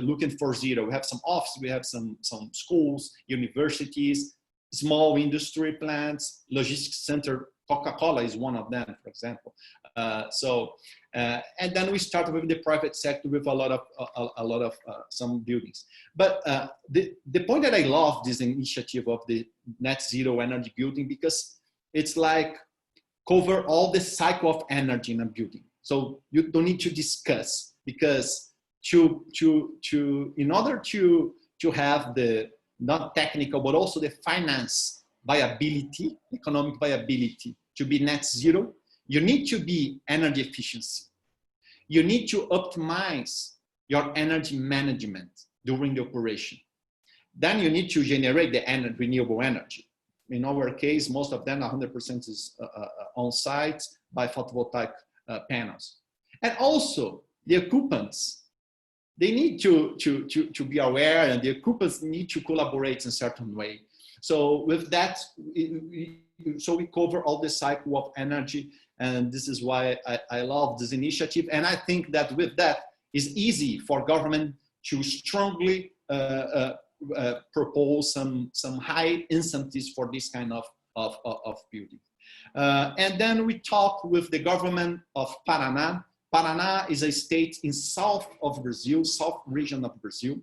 looking for zero. We have some offices, we have some schools, universities, small industry plants, logistics center. Coca-Cola is one of them, for example. And then we started with the private sector with a lot of some buildings. But the point that I love this initiative of the net zero energy building, because it's like cover all the cycle of energy in a building. So you don't need to discuss, because in order to have the not technical but also the finance viability, economic viability to be net zero, you need to be energy efficiency. You need to optimize your energy management during the operation. Then you need to generate the renewable energy. In our case, most of them 100% is on site by photovoltaic panels. And also the occupants, they need to be aware, and the occupants need to collaborate in a certain way. So with that, so we cover all the cycle of energy, and this is why I love this initiative. And I think that with that, it's easy for government to strongly propose some high incentives for this kind of building. And then we talk with the government of Paraná Paraná is a state in south of Brazil, south region of Brazil.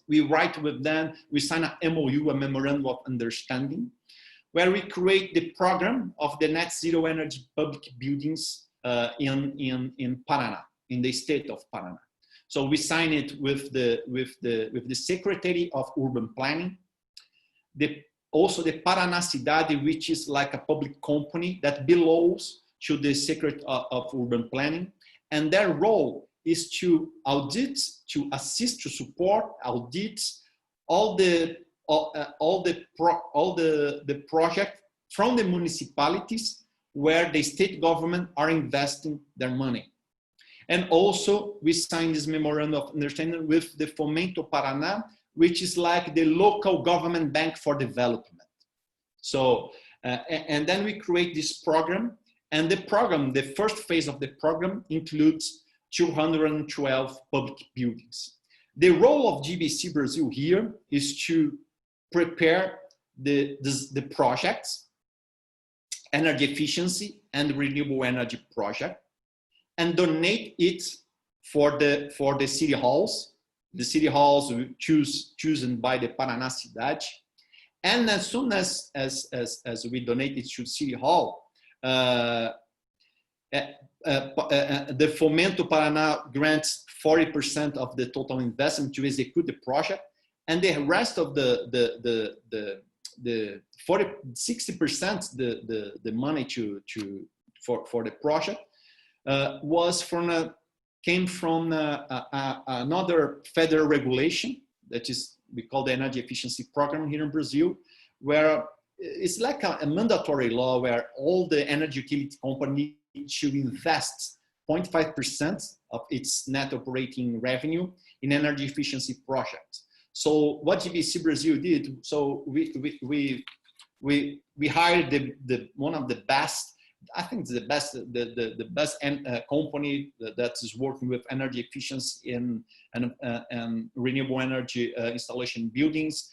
We write with them, we sign a MOU, a Memorandum of Understanding, where we create the program of the net zero energy public buildings in Paraná, in the state of Paraná. So we sign it with the Secretary of Urban Planning, also the Paraná Cidade, which is like a public company that belongs to the Secretary of Urban Planning, and their role is to audit, to assist, to support, audit all the project from the municipalities where the state government are investing their money. And also we signed this memorandum of understanding with the Fomento Paraná, which is like the local government bank for development. So, and then we create this program, and the program, the first phase of the program includes 212 public buildings. The role of GBC Brazil here is to prepare the projects, energy efficiency and renewable energy project, and donate it for the city halls. The city halls chosen by the Paraná Cidade. And as soon as we donate it to City Hall, the Fomento Paraná grants 40% of the total investment to execute the project, and the rest of the 60%, the money for the project came from another federal regulation that is we call the energy efficiency program here in Brazil, where it's like a mandatory law where all the energy utility company should invest 0.5% of its net operating revenue in energy efficiency projects. So what GBC Brazil did, so we hired one of the best, I think the best company that is working with energy efficiency and renewable energy installation buildings.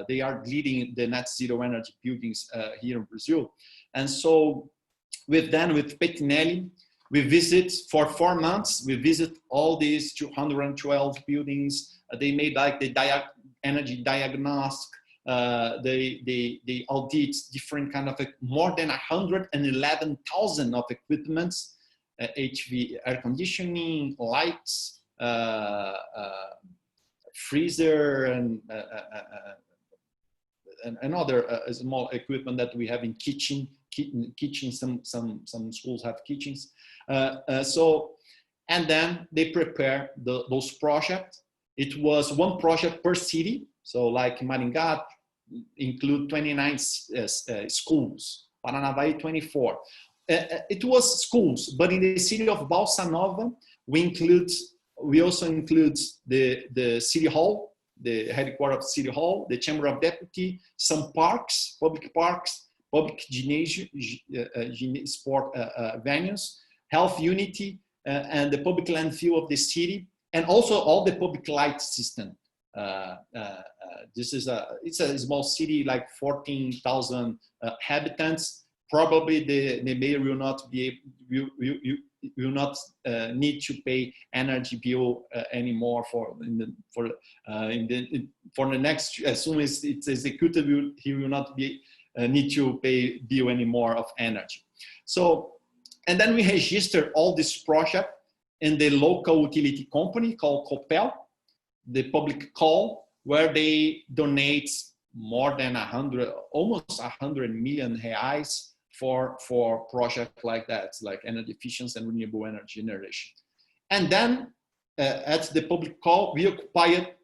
They are leading the net zero energy buildings here in Brazil. And so with Petinelli, we visit for 4 months, we visit all these 212 buildings. They made like the energy diagnostic. They audit different kind of more than 111,000 of equipments, HV, air conditioning, lights, freezer, and other small equipment that we have in kitchen. Some schools have kitchens. And then they prepare those projects. It was one project per city. So like Maringá include 29 schools, Paranavaí 24. It was schools, but in the city of Balsa Nova, we also include the city hall, the headquarters of city hall, the chamber of deputy, some parks, public gymnasium, sport venues, health unity, and the public landfill of the city, and also all the public light system. This is it's a small city, like 14,000 inhabitants. Probably the mayor will not need to pay energy bill anymore for the next. As soon as it's executed, he will not need to pay bill anymore of energy. So, and then we register all this project in the local utility company called Copel, the public call, where they donate more than almost 100 million reais for projects like that, like energy efficiency and renewable energy generation. And then at the public call, we occupied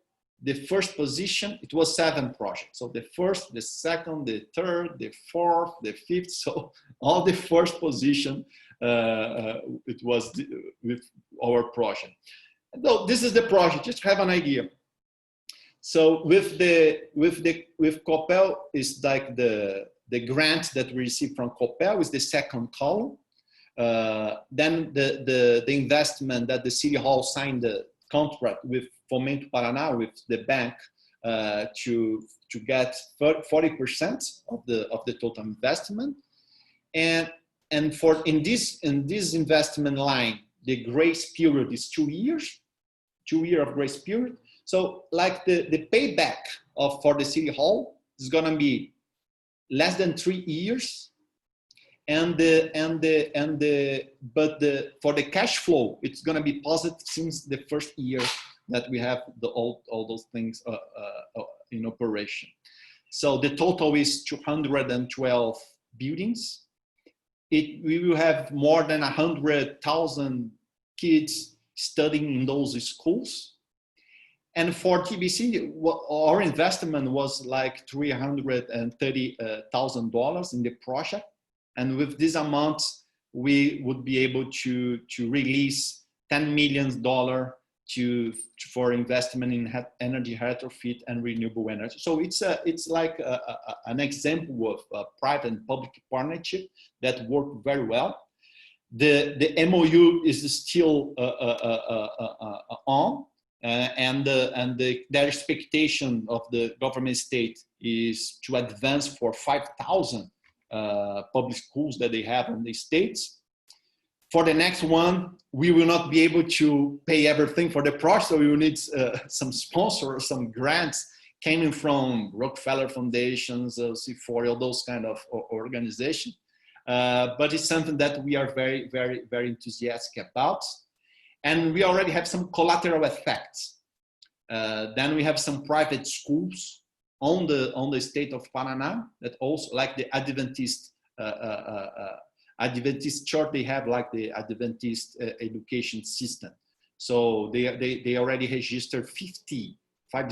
the first position. It was 7 projects. So the first, the second, the third, the fourth, the fifth. So all the first position, it was with our project. No, this is the project, just to have an idea. So with Copel is like the grant that we received from Copel is the second column. Then the investment that the City Hall signed the contract with Fomento Paraná, with the bank, to get 40% of the total investment. And for in this investment line, the grace period is 2 years, 2 years of grace period. So like the payback for the city hall is gonna be less than 3 years, for the cash flow, it's gonna be positive since the first year that we have all those things in operation. So the total is 212 buildings. We will have more than 100,000 kids studying in those schools. And for TBC, our investment was like $330,000 in the project. And with this amount, we would be able to release $10 million for investment in energy retrofit and renewable energy. So it's like an example of a private and public partnership that worked very well. The MOU is still on. Their expectation of the government state is to advance for 5,000 public schools that they have in the states. For the next one, we will not be able to pay everything for the project, so we will need some sponsors, some grants coming from Rockefeller Foundations, C4, those kind of organizations. But it's something that we are very, very, very enthusiastic about. And we already have some collateral effects. Then we have some private schools on the state of Paraná that also, like the Adventist church, they have like the Adventist education system. So they already registered 50 private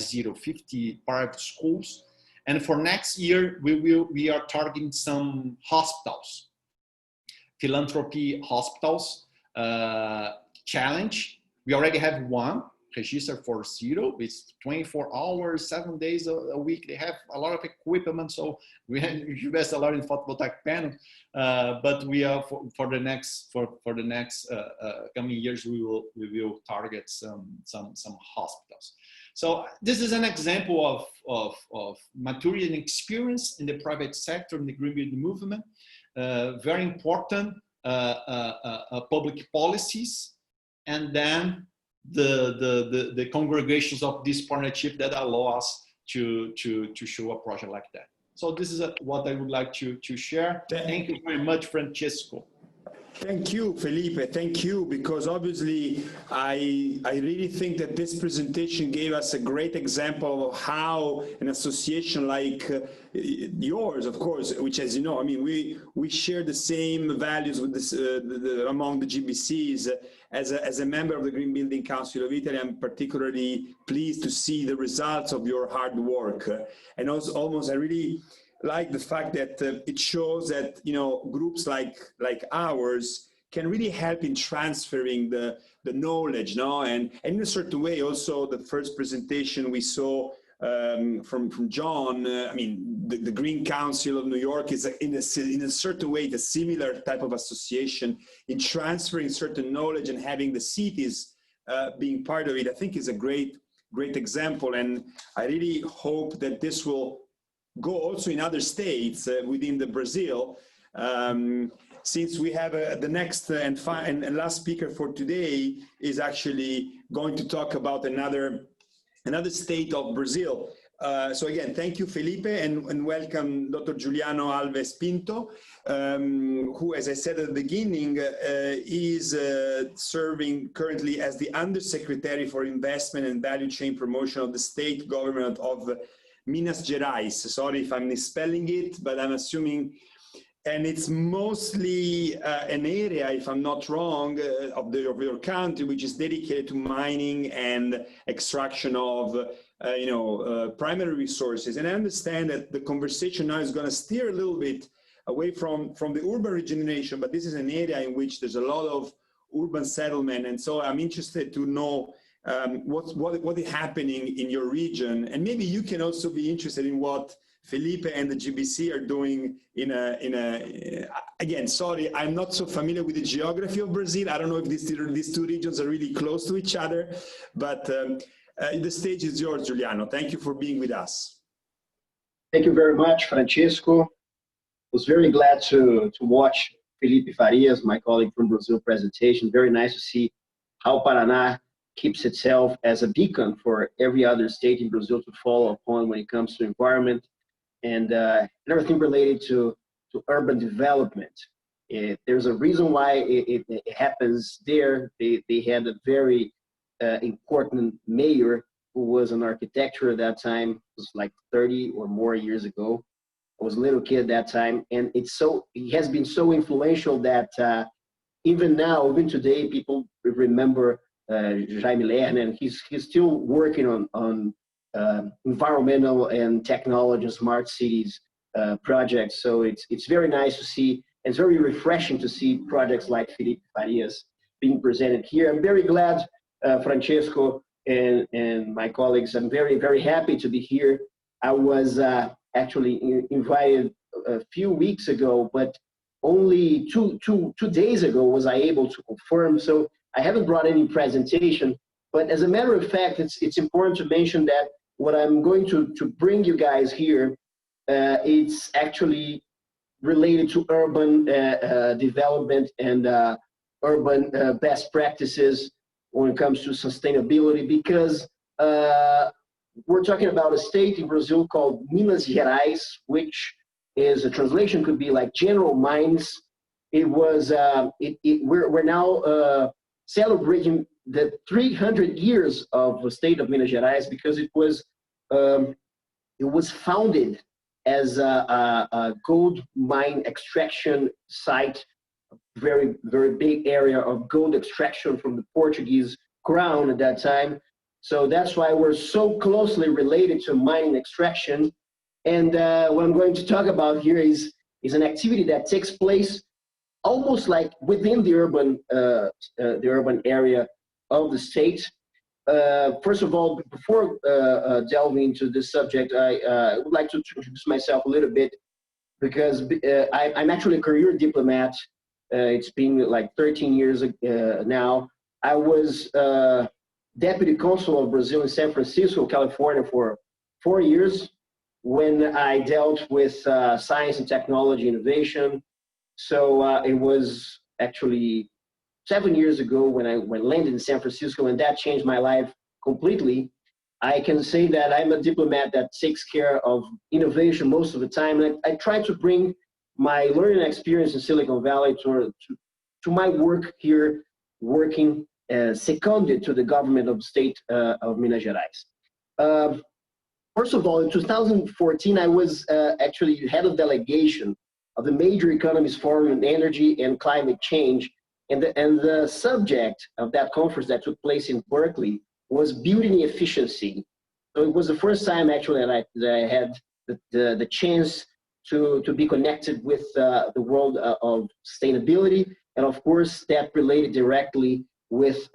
schools. And for next year, we are targeting some hospitals, philanthropy hospitals. Challenge. We already have one registered for 0. It's 24 hours, 7 days a week. They have a lot of equipment, so we invest a lot in photovoltaic panels. But we are for the next coming years, we will target some hospitals. So this is an example of maturity and experience in the private sector in the green building movement. Very important public policies. And then the congregations of this partnership that allow us to show a project like that. So this is what I would like to share. Thank you very much, Francesco. Thank you, Felipe. Thank you, because obviously I really think that this presentation gave us a great example of how an association like yours, of course, which, as you know, I mean, we share the same values with this among the GBCs. As a member of the Green Building Council of Italy, I'm particularly pleased to see the results of your hard work, and also I really like the fact that it shows that, you know, groups like ours can really help in transferring the knowledge, no? And in a certain way, also the first presentation we saw from John, I mean, the Green Council of New York is in a certain way the similar type of association in transferring certain knowledge and having the cities being part of it. I think is a great example, and I really hope that this will go also in other states within the Brazil. Since we have the next and last speaker for today is actually going to talk about another state of Brazil. So again, thank you, Felipe, and welcome Dr. Juliano Alves Pinto, who, as I said at the beginning, is serving currently as the Undersecretary for Investment and Value Chain Promotion of the state government of Minas Gerais. Sorry if I'm misspelling it, but I'm assuming, and it's mostly an area, if I'm not wrong, of your country, which is dedicated to mining and extraction of primary resources. And I understand that the conversation now is going to steer a little bit away from the urban regeneration, but this is an area in which there's a lot of urban settlement. And so I'm interested to know what is happening in your region. And maybe you can also be interested in what Felipe and the GBC are doing again, sorry, I'm not so familiar with the geography of Brazil. I don't know if these two regions are really close to each other, but the stage is yours, Juliano. Thank you for being with us. Thank you very much, Francisco. I was very glad to watch Felipe Faria's, my colleague from Brazil, presentation. Very nice to see how Paraná keeps itself as a beacon for every other state in Brazil to follow upon when it comes to environment and everything related to urban development. There's a reason why it happens there. They had a very important mayor who was an architect at that time. It was like 30 or more years ago. I was a little kid at that time, and he has been so influential that even now, even today, people remember Jaime Lerner, and he's still working on environmental and technology and smart cities projects. So it's very nice to see, and it's very refreshing to see projects like Felipe Faria's being presented here. I'm very glad, Francesco and my colleagues, I'm very, very happy to be here. I was actually invited a few weeks ago, but only two days ago was I able to confirm. So I haven't brought any presentation, but as a matter of fact, it's important to mention that what I'm going to bring you guys here, it's actually related to urban development and urban best practices when it comes to sustainability, because we're talking about a state in Brazil called Minas Gerais, which is a translation could be like general mines. It was we're now celebrating the 300 years of the state of Minas Gerais, because it was founded as a gold mine extraction site, very, very big area of gold extraction from the Portuguese crown at that time. So that's why we're so closely related to mining extraction. And what I'm going to talk about here is an activity that takes place almost like within the urban area of the state. First of all, before delving into this subject, I would like to introduce myself a little bit, because I'm actually a career diplomat. It's been like 13 years now. I was Deputy Consul of Brazil in San Francisco, California for 4 years, when I dealt with science and technology innovation. So it was actually 7 years ago when I landed in San Francisco, and that changed my life completely. I can say that I'm a diplomat that takes care of innovation most of the time. And I try to bring my learning experience in Silicon Valley to my work here, working seconded to the government of the state of Minas Gerais. First of all, in 2014, I was actually head of delegation of the Major Economies Forum on Energy and Climate Change. And the subject of that conference that took place in Berkeley was building efficiency. So it was the first time actually that I had the chance to be connected with the world of sustainability. And of course, that related directly with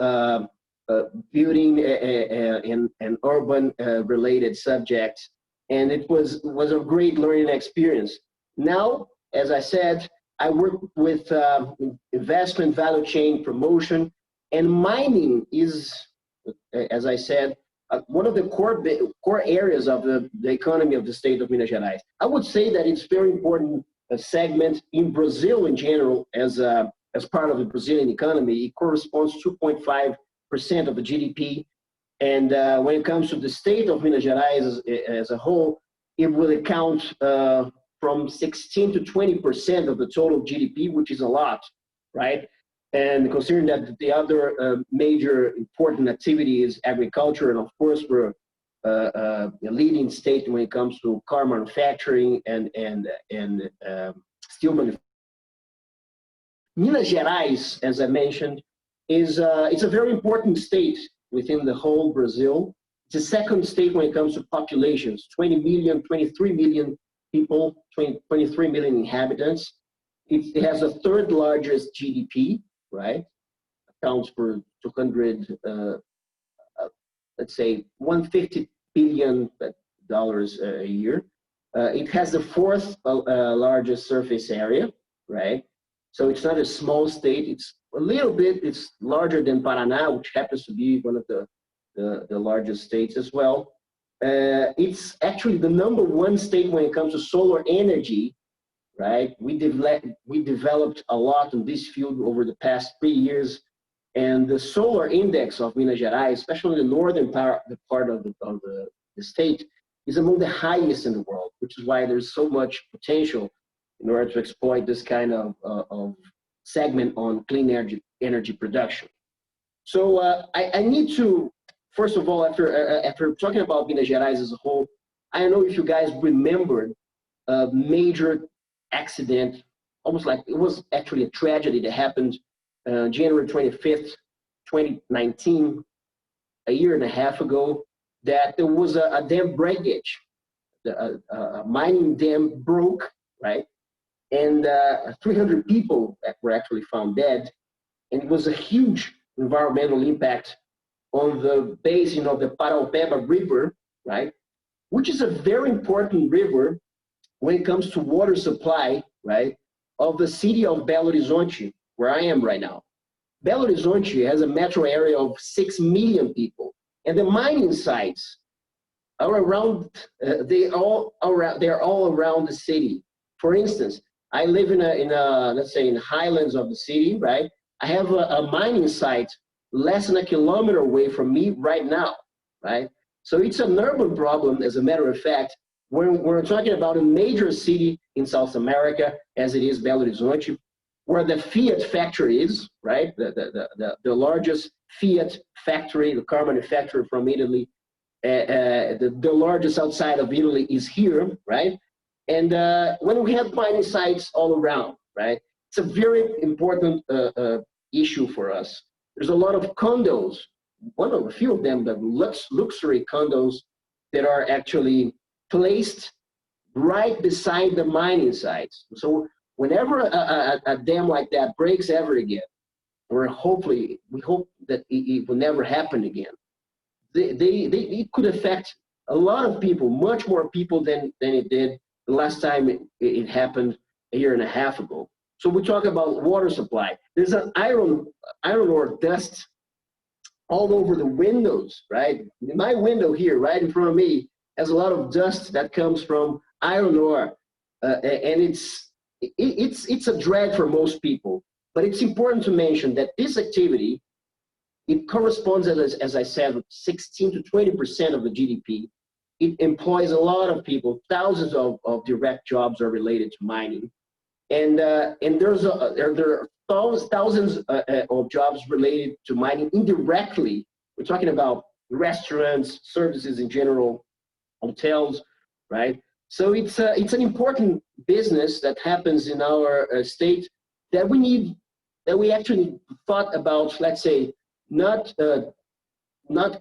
building and urban related subjects. And it was a great learning experience. Now, as I said, I work with investment, value chain, promotion, and mining is, as I said, one of the core areas of the economy of the state of Minas Gerais. I would say that it's very important segment in Brazil in general as part of the Brazilian economy. It corresponds to 2.5% of the GDP. And when it comes to the state of Minas Gerais as a whole, it will account from 16 to 20% of the total GDP, which is a lot, right? And considering that the other major important activity is agriculture, and of course we're a leading state when it comes to car manufacturing and steel manufacturing. Minas Gerais, as I mentioned, it's a very important state within the whole Brazil. It's the second state when it comes to populations, 20 million, 23 million people, 23 million inhabitants. It has the third largest GDP, right? Accounts for 200, let's say $150 billion a year. It has the fourth largest surface area, right? So it's not a small state. It's a little bit, it's larger than Paraná, which happens to be one of the largest states as well. It's actually the #1 state when it comes to solar energy right? We developed a lot in this field over the past 3 years, and the solar index of Minas Gerais, especially the northern part of the state, is among the highest in the world, which is why there's so much potential in order to exploit this kind of segment on clean energy production. So I need to, first of all, after talking about Minas Gerais as a whole, I don't know if you guys remembered a major accident, almost like it was actually a tragedy that happened January 25th, 2019, a year and a half ago, that there was a dam breakage. A mining dam broke, right? And 300 people were actually found dead. And it was a huge environmental impact on the basin of the Paraopeba River, right? Which is a very important river when it comes to water supply, right? Of the city of Belo Horizonte, where I am right now. Belo Horizonte has a metro area of 6 million people, and the mining sites are around. They're all around the city. For instance, I live in a let's say in the highlands of the city, right? I have a mining site less than a kilometer away from me right now, right? So it's an urban problem, as a matter of fact. When we're talking about a major city in South America, as it is Belo Horizonte, where the Fiat factory is, right? The largest Fiat factory, the car manufacturer from Italy, the largest outside of Italy is here, right? And when we have mining sites all around, right? It's a very important issue for us. There's a lot of condos, a few of them, the luxury condos that are actually placed right beside the mining sites. So whenever a dam like that breaks ever again, or we hope that it will never happen again, it could affect a lot of people, much more people than it did the last time it happened a year and a half ago. So we talk about water supply. There's an iron ore dust all over the windows, right? My window here, right in front of me, has a lot of dust that comes from iron ore, and it's a drag for most people. But it's important to mention that this activity, it corresponds, as I said, with 16 to 20% of the GDP. It employs a lot of people. Thousands of direct jobs are related to mining, and there are thousands of jobs related to mining indirectly. We're talking about restaurants, services in general, hotels, right? So it's an important business that happens in our state that we actually thought about, let's say, not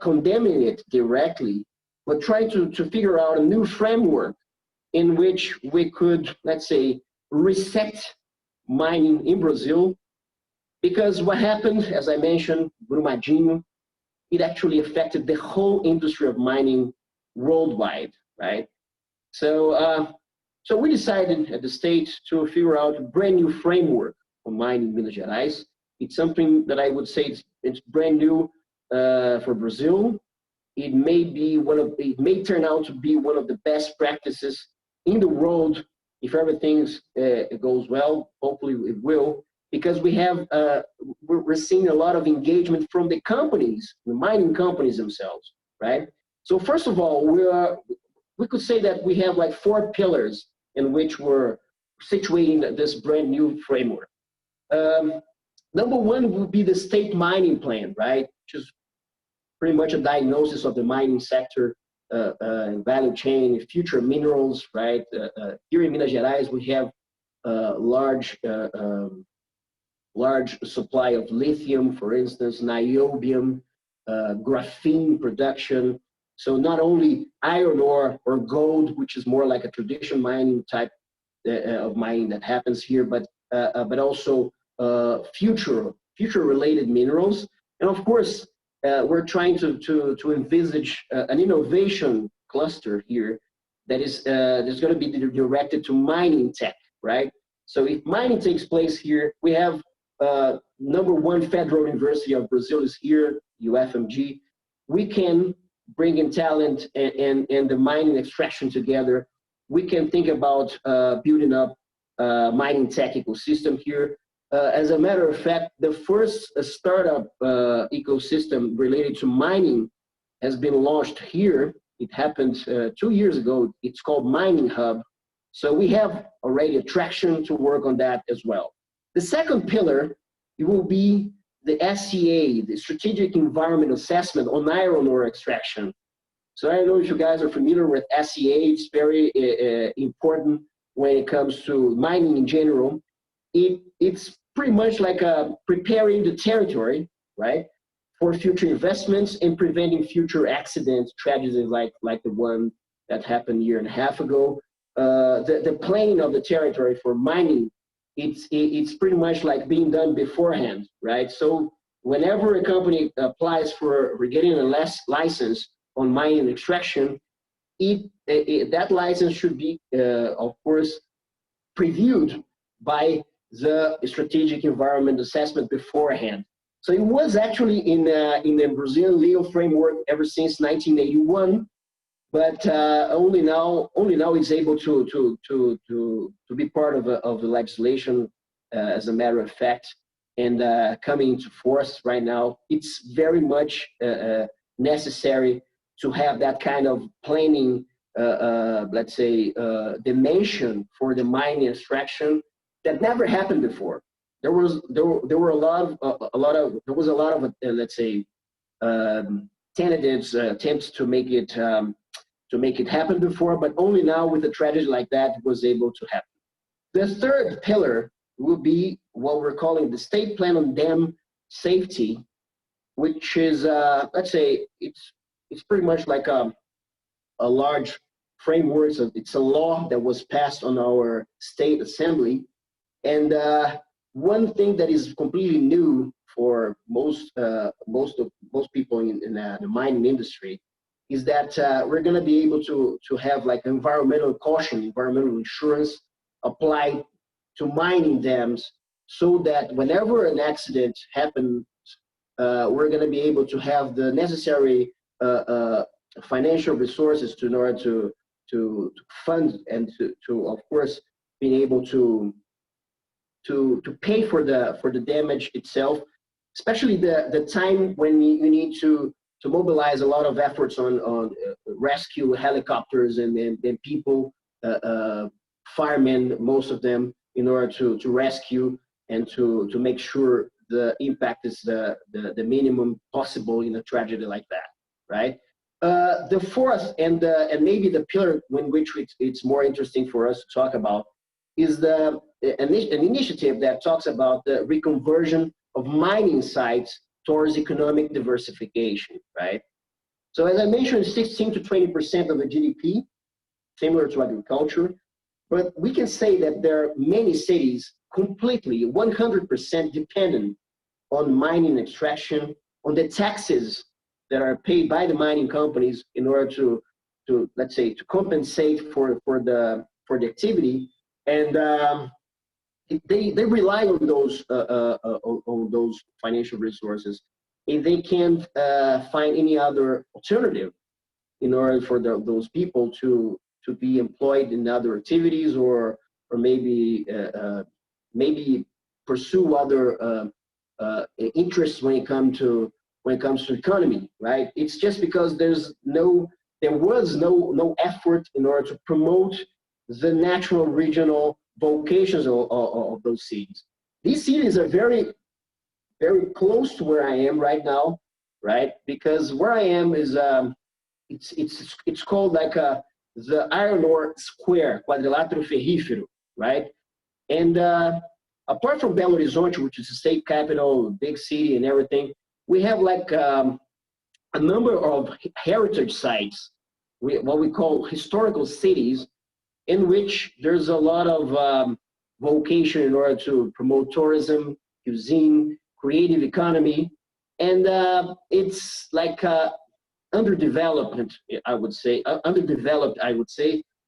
condemning it directly, but trying to figure out a new framework in which we could, let's say, reset mining in Brazil. Because what happened, as I mentioned, Brumadinho, it actually affected the whole industry of mining worldwide, right? So we decided at the state to figure out a brand new framework for mining in Minas Gerais. It's something that I would say it's brand new for Brazil. It may turn out to be one of the best practices in the world if everything goes well. Hopefully it will, because we're seeing a lot of engagement from the companies, the mining companies themselves, right? So first of all, we could say that we have like 4 pillars in which we're situating this brand new framework. Number 1 would be the state mining plan, right? Which is pretty much a diagnosis of the mining sector and value chain, future minerals, right? Here in Minas Gerais, we have large supply of lithium, for instance, niobium, graphene production. So not only iron ore or gold, which is more like a traditional mining type of mining that happens here, but also future related minerals. And of course, we're trying to envisage an innovation cluster here that is going to be directed to mining tech, right? So if mining takes place here, we have number 1 Federal University of Brazil is here, UFMG. We can bring in talent and the mining extraction together. We can think about building up mining tech ecosystem here. As a matter of fact, the first startup ecosystem related to mining has been launched here. It happened 2 years ago. It's called Mining Hub. So we have already a traction to work on that as well. The second pillar, it will be the SEA, the Strategic Environment Assessment on iron ore extraction. So I don't know if you guys are familiar with SEA. It's very important when it comes to mining in general. It's pretty much like preparing the territory, right, for future investments and preventing future accidents, tragedies like the one that happened a year and a half ago. The planning of the territory for mining, it's pretty much like being done beforehand, right? So whenever a company applies for getting a license on mining extraction, that license should be, of course, previewed by the Strategic Environment Assessment beforehand. So it was actually in the Brazilian legal framework ever since 1981, but only now it's able to be part of the legislation, as a matter of fact, and coming into force right now. It's very much necessary to have that kind of planning, let's say, dimension for the mining extraction that never happened before. There was a lot of let's say tentatives, attempts to make it happen before, but only now with a tragedy like that was able to happen. The third pillar will be what we're calling the State Plan on Dam Safety, which is let's say it's pretty much like a large framework. So it's a law that was passed on our state assembly. And one thing that is completely new for most people in the mining industry is that we're going to be able to have like environmental caution, environmental insurance applied to mining dams, so that whenever an accident happens, we're going to be able to have the necessary financial resources in order to fund and to of course being able to pay for the damage itself, especially the time when you need to mobilize a lot of efforts on rescue helicopters and people, firemen, most of them, in order to rescue and to make sure the impact is the minimum possible in a tragedy like that, right? The fourth and maybe the pillar in which it's more interesting for us to talk about is an initiative that talks about the reconversion of mining sites towards economic diversification, right? So as I mentioned, 16 to 20% of the GDP, similar to agriculture, but we can say that there are many cities completely 100% dependent on mining extraction, on the taxes that are paid by the mining companies in order to let's say, to compensate for the activity, and they rely on those financial resources, and they can't find any other alternative in order for those people to be employed in other activities, or maybe pursue other interests when it comes to economy, right? It's just because there was no effort in order to promote the natural regional vocations of those cities. These cities are very, very close to where I am right now, right? Because where I am is it's called like the iron ore square, quadrilátero ferrífero, right? And apart from Belo Horizonte, which is the state capital, big city and everything, we have like a number of heritage sites, what we call historical cities, in which there's a lot of vocation in order to promote tourism, cuisine, creative economy, and it's like underdeveloped, I would say,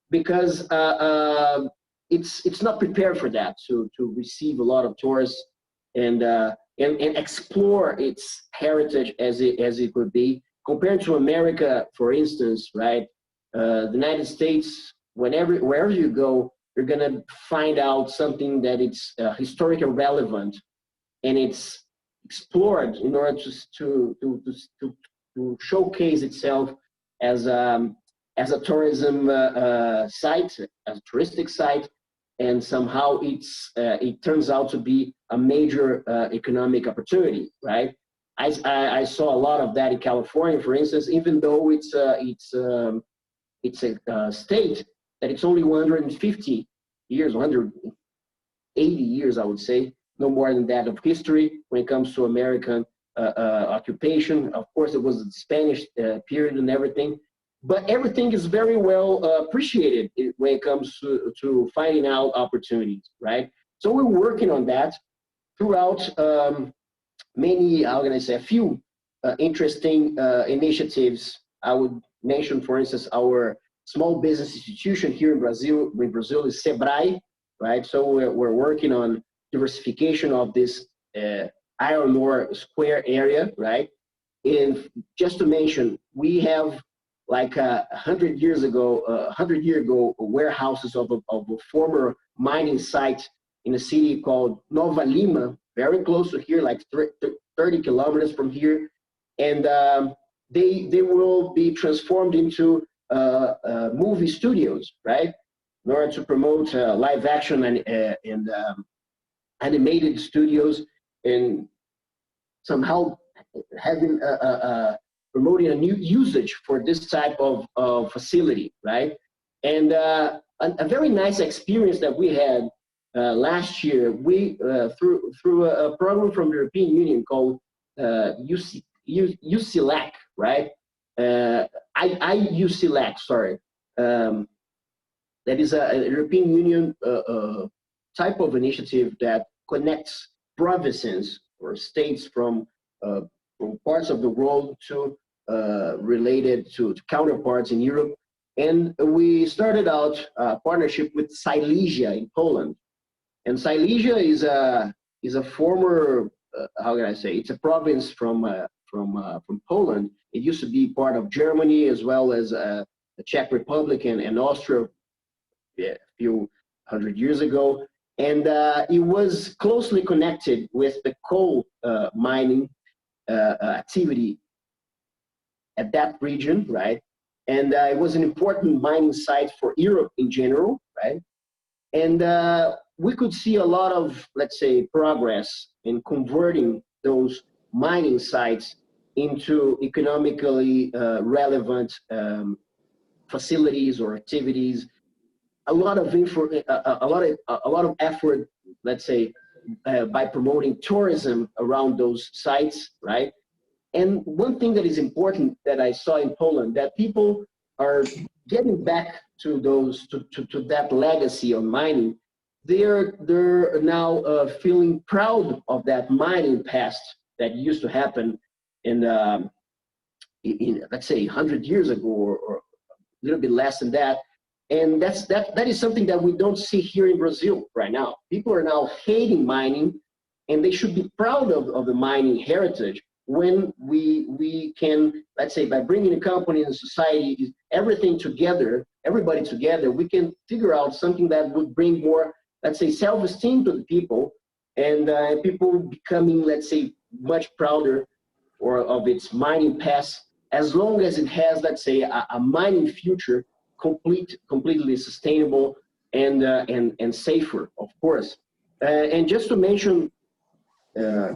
because it's not prepared for that, to receive a lot of tourists and explore its heritage as it could be, compared to America, for instance, right? The United States, wherever you go, you're gonna find out something that it's historically relevant, and it's explored in order to showcase itself as a tourism site, as a touristic site, and somehow it turns out to be a major economic opportunity, right? I saw a lot of that in California, for instance, even though it's a state that it's only 150 years, 180 years, I would say, no more than that of history when it comes to American occupation. Of course, it was the Spanish period and everything, but everything is very well appreciated when it comes to finding out opportunities, right? So we're working on that throughout many, how can I say, a few interesting initiatives. I would mention, for instance, our small business institution here in Brazil. Is SEBRAE, right? So we're working on diversification of this iron ore square area, right? And just to mention, we have like 100 years ago, 100 years ago, warehouses of a former mining site in a city called Nova Lima, very close to here, like 30 kilometers from here. And they will be transformed into movie studios, right? In order to promote live action and animated studios, and somehow having promoting a new usage for this type of facility, right? And a very nice experience that we had last year, we through a program from the European Union called UCLAC, right? UCLAC, sorry. That is a European Union type of initiative that connects provinces or states from parts of the world to related to counterparts in Europe. And we started out a partnership with Silesia in Poland. And Silesia is a former, how can I say, it's a province from Poland. It used to be part of Germany as well as the Czech Republic and Austria a few hundred years ago. And it was closely connected with the coal mining activity at that region, right? And it was an important mining site for Europe in general, right? And we could see a lot of, let's say, progress in converting those mining sites into economically relevant facilities or activities. A lot of effort, let's say, by promoting tourism around those sites, right? And one thing that is important that I saw in Poland, that people are getting back to those to that legacy of mining. They're now feeling proud of that mining past that used to happen in let's say 100 years ago or a little bit less than that. And that is something that we don't see here in Brazil right now. People are now hating mining, and they should be proud of the mining heritage when we can, let's say, by bringing a company and society, everything together, everybody together, we can figure out something that would bring more, let's say, self-esteem to the people, and people becoming, let's say, much prouder of its mining past, as long as it has, let's say, a mining future completely sustainable and safer, of course. And just to mention, I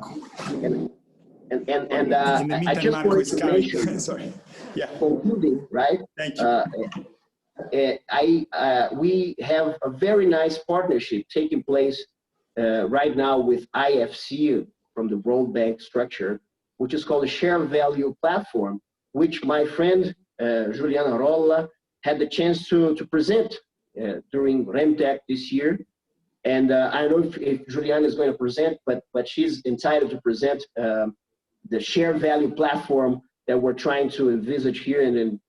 just wanted to mention, sorry, yeah, concluding, right? Thank you. We have a very nice partnership taking place right now with IFC from the World Bank structure, which is called a Share Value Platform, which my friend Juliana Rolla had the chance to present during Remtech this year. And I don't know if Juliana is going to present, but she's entitled to present the Share Value Platform that we're trying to envisage here, and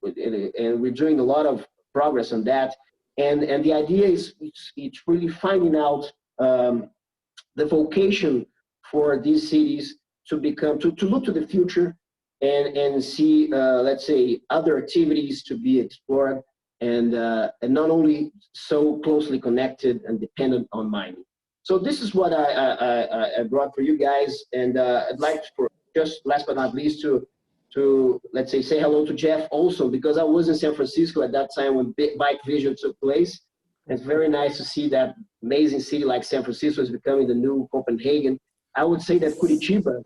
we're doing a lot of progress on that. And the idea is it's really finding out the vocation for these cities to become, to look to the future and see, let's say, other activities to be explored and not only so closely connected and dependent on mining. So this is what I brought for you guys, and I'd like for just last but not least to let's say hello to Jeff also, because I was in San Francisco at that time when Bike Vision took place. It's very nice to see that amazing city like San Francisco is becoming the new Copenhagen. I would say that Curitiba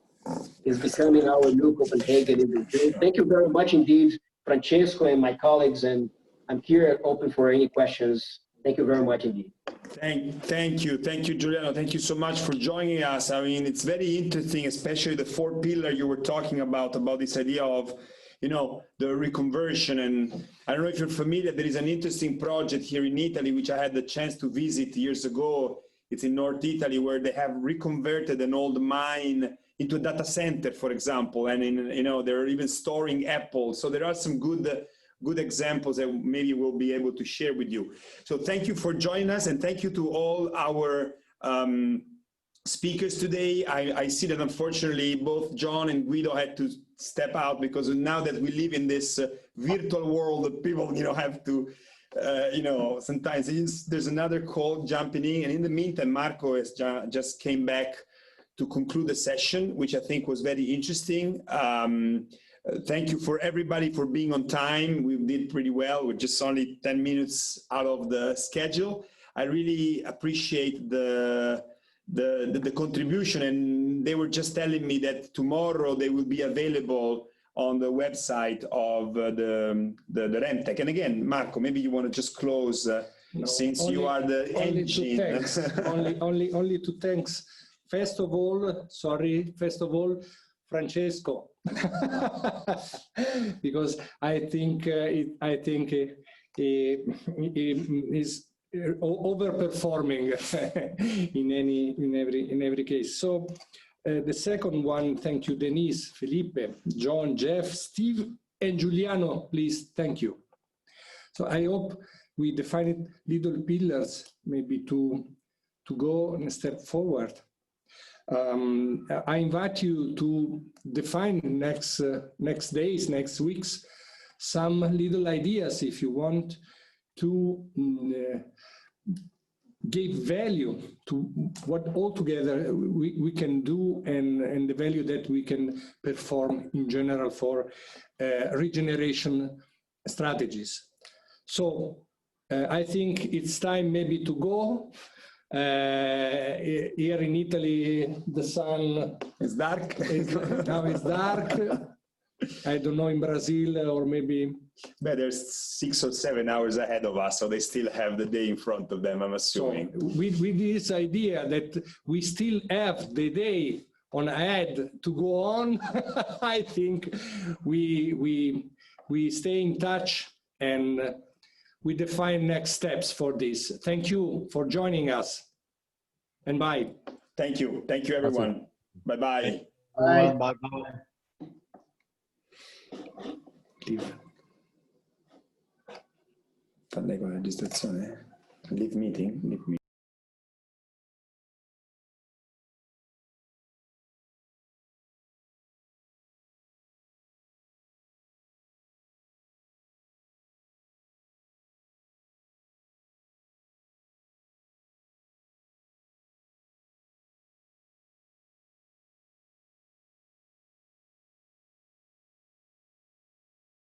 is becoming our new Copenhagen in Brazil. Thank you very much indeed, Francesco and my colleagues, and I'm here open for any questions. Thank you very much indeed. Thank you, Giuliano. Thank you so much for joining us. I mean, it's very interesting, especially the 4 pillar you were talking about this idea of, you know, the reconversion. And I don't know if you're familiar, there is an interesting project here in Italy, which I had the chance to visit years ago. It's in North Italy, where they have reconverted an old mine into a data center, for example. And you know, they're even storing apples. So there are some good examples that maybe we'll be able to share with you. So thank you for joining us, and thank you to all our speakers today. I see that unfortunately both John and Guido had to step out, because now that we live in this virtual world, that people, you know, have to, you know, sometimes there's another call jumping in. And in the meantime, Marco has just came back to conclude the session, which I think was very interesting. Thank you for everybody for being on time. We did pretty well. We're just only 10 minutes out of the schedule. I really appreciate the contribution, and they were just telling me that tomorrow they will be available on the website of the REMTech. And again, Marco, maybe you want to just close, since you are the engine. only two thanks. First of all, Francesco, because I think he is overperforming in every case. So the second one, thank you, Denise, Felipe, John, Jeff, Steve, and Giuliano. Please, thank you. So I hope we defined little pillars, maybe to go and step forward. I invite you to define next days, next weeks, some little ideas if you want to give value to what altogether we can do, and the value that we can perform in general for regeneration strategies. So I think it's time maybe to go. Here in Italy, the sun is dark. Now it's dark. I don't know in Brazil, or maybe. But there's 6 or 7 hours ahead of us, so they still have the day in front of them, I'm assuming. So with this idea that we still have the day on ahead to go on, I think we stay in touch and we define next steps for this. Thank you for joining us, and bye. Thank you everyone. Bye-bye. Bye. Bye-bye. Fallei con la registrazione. Leave meeting.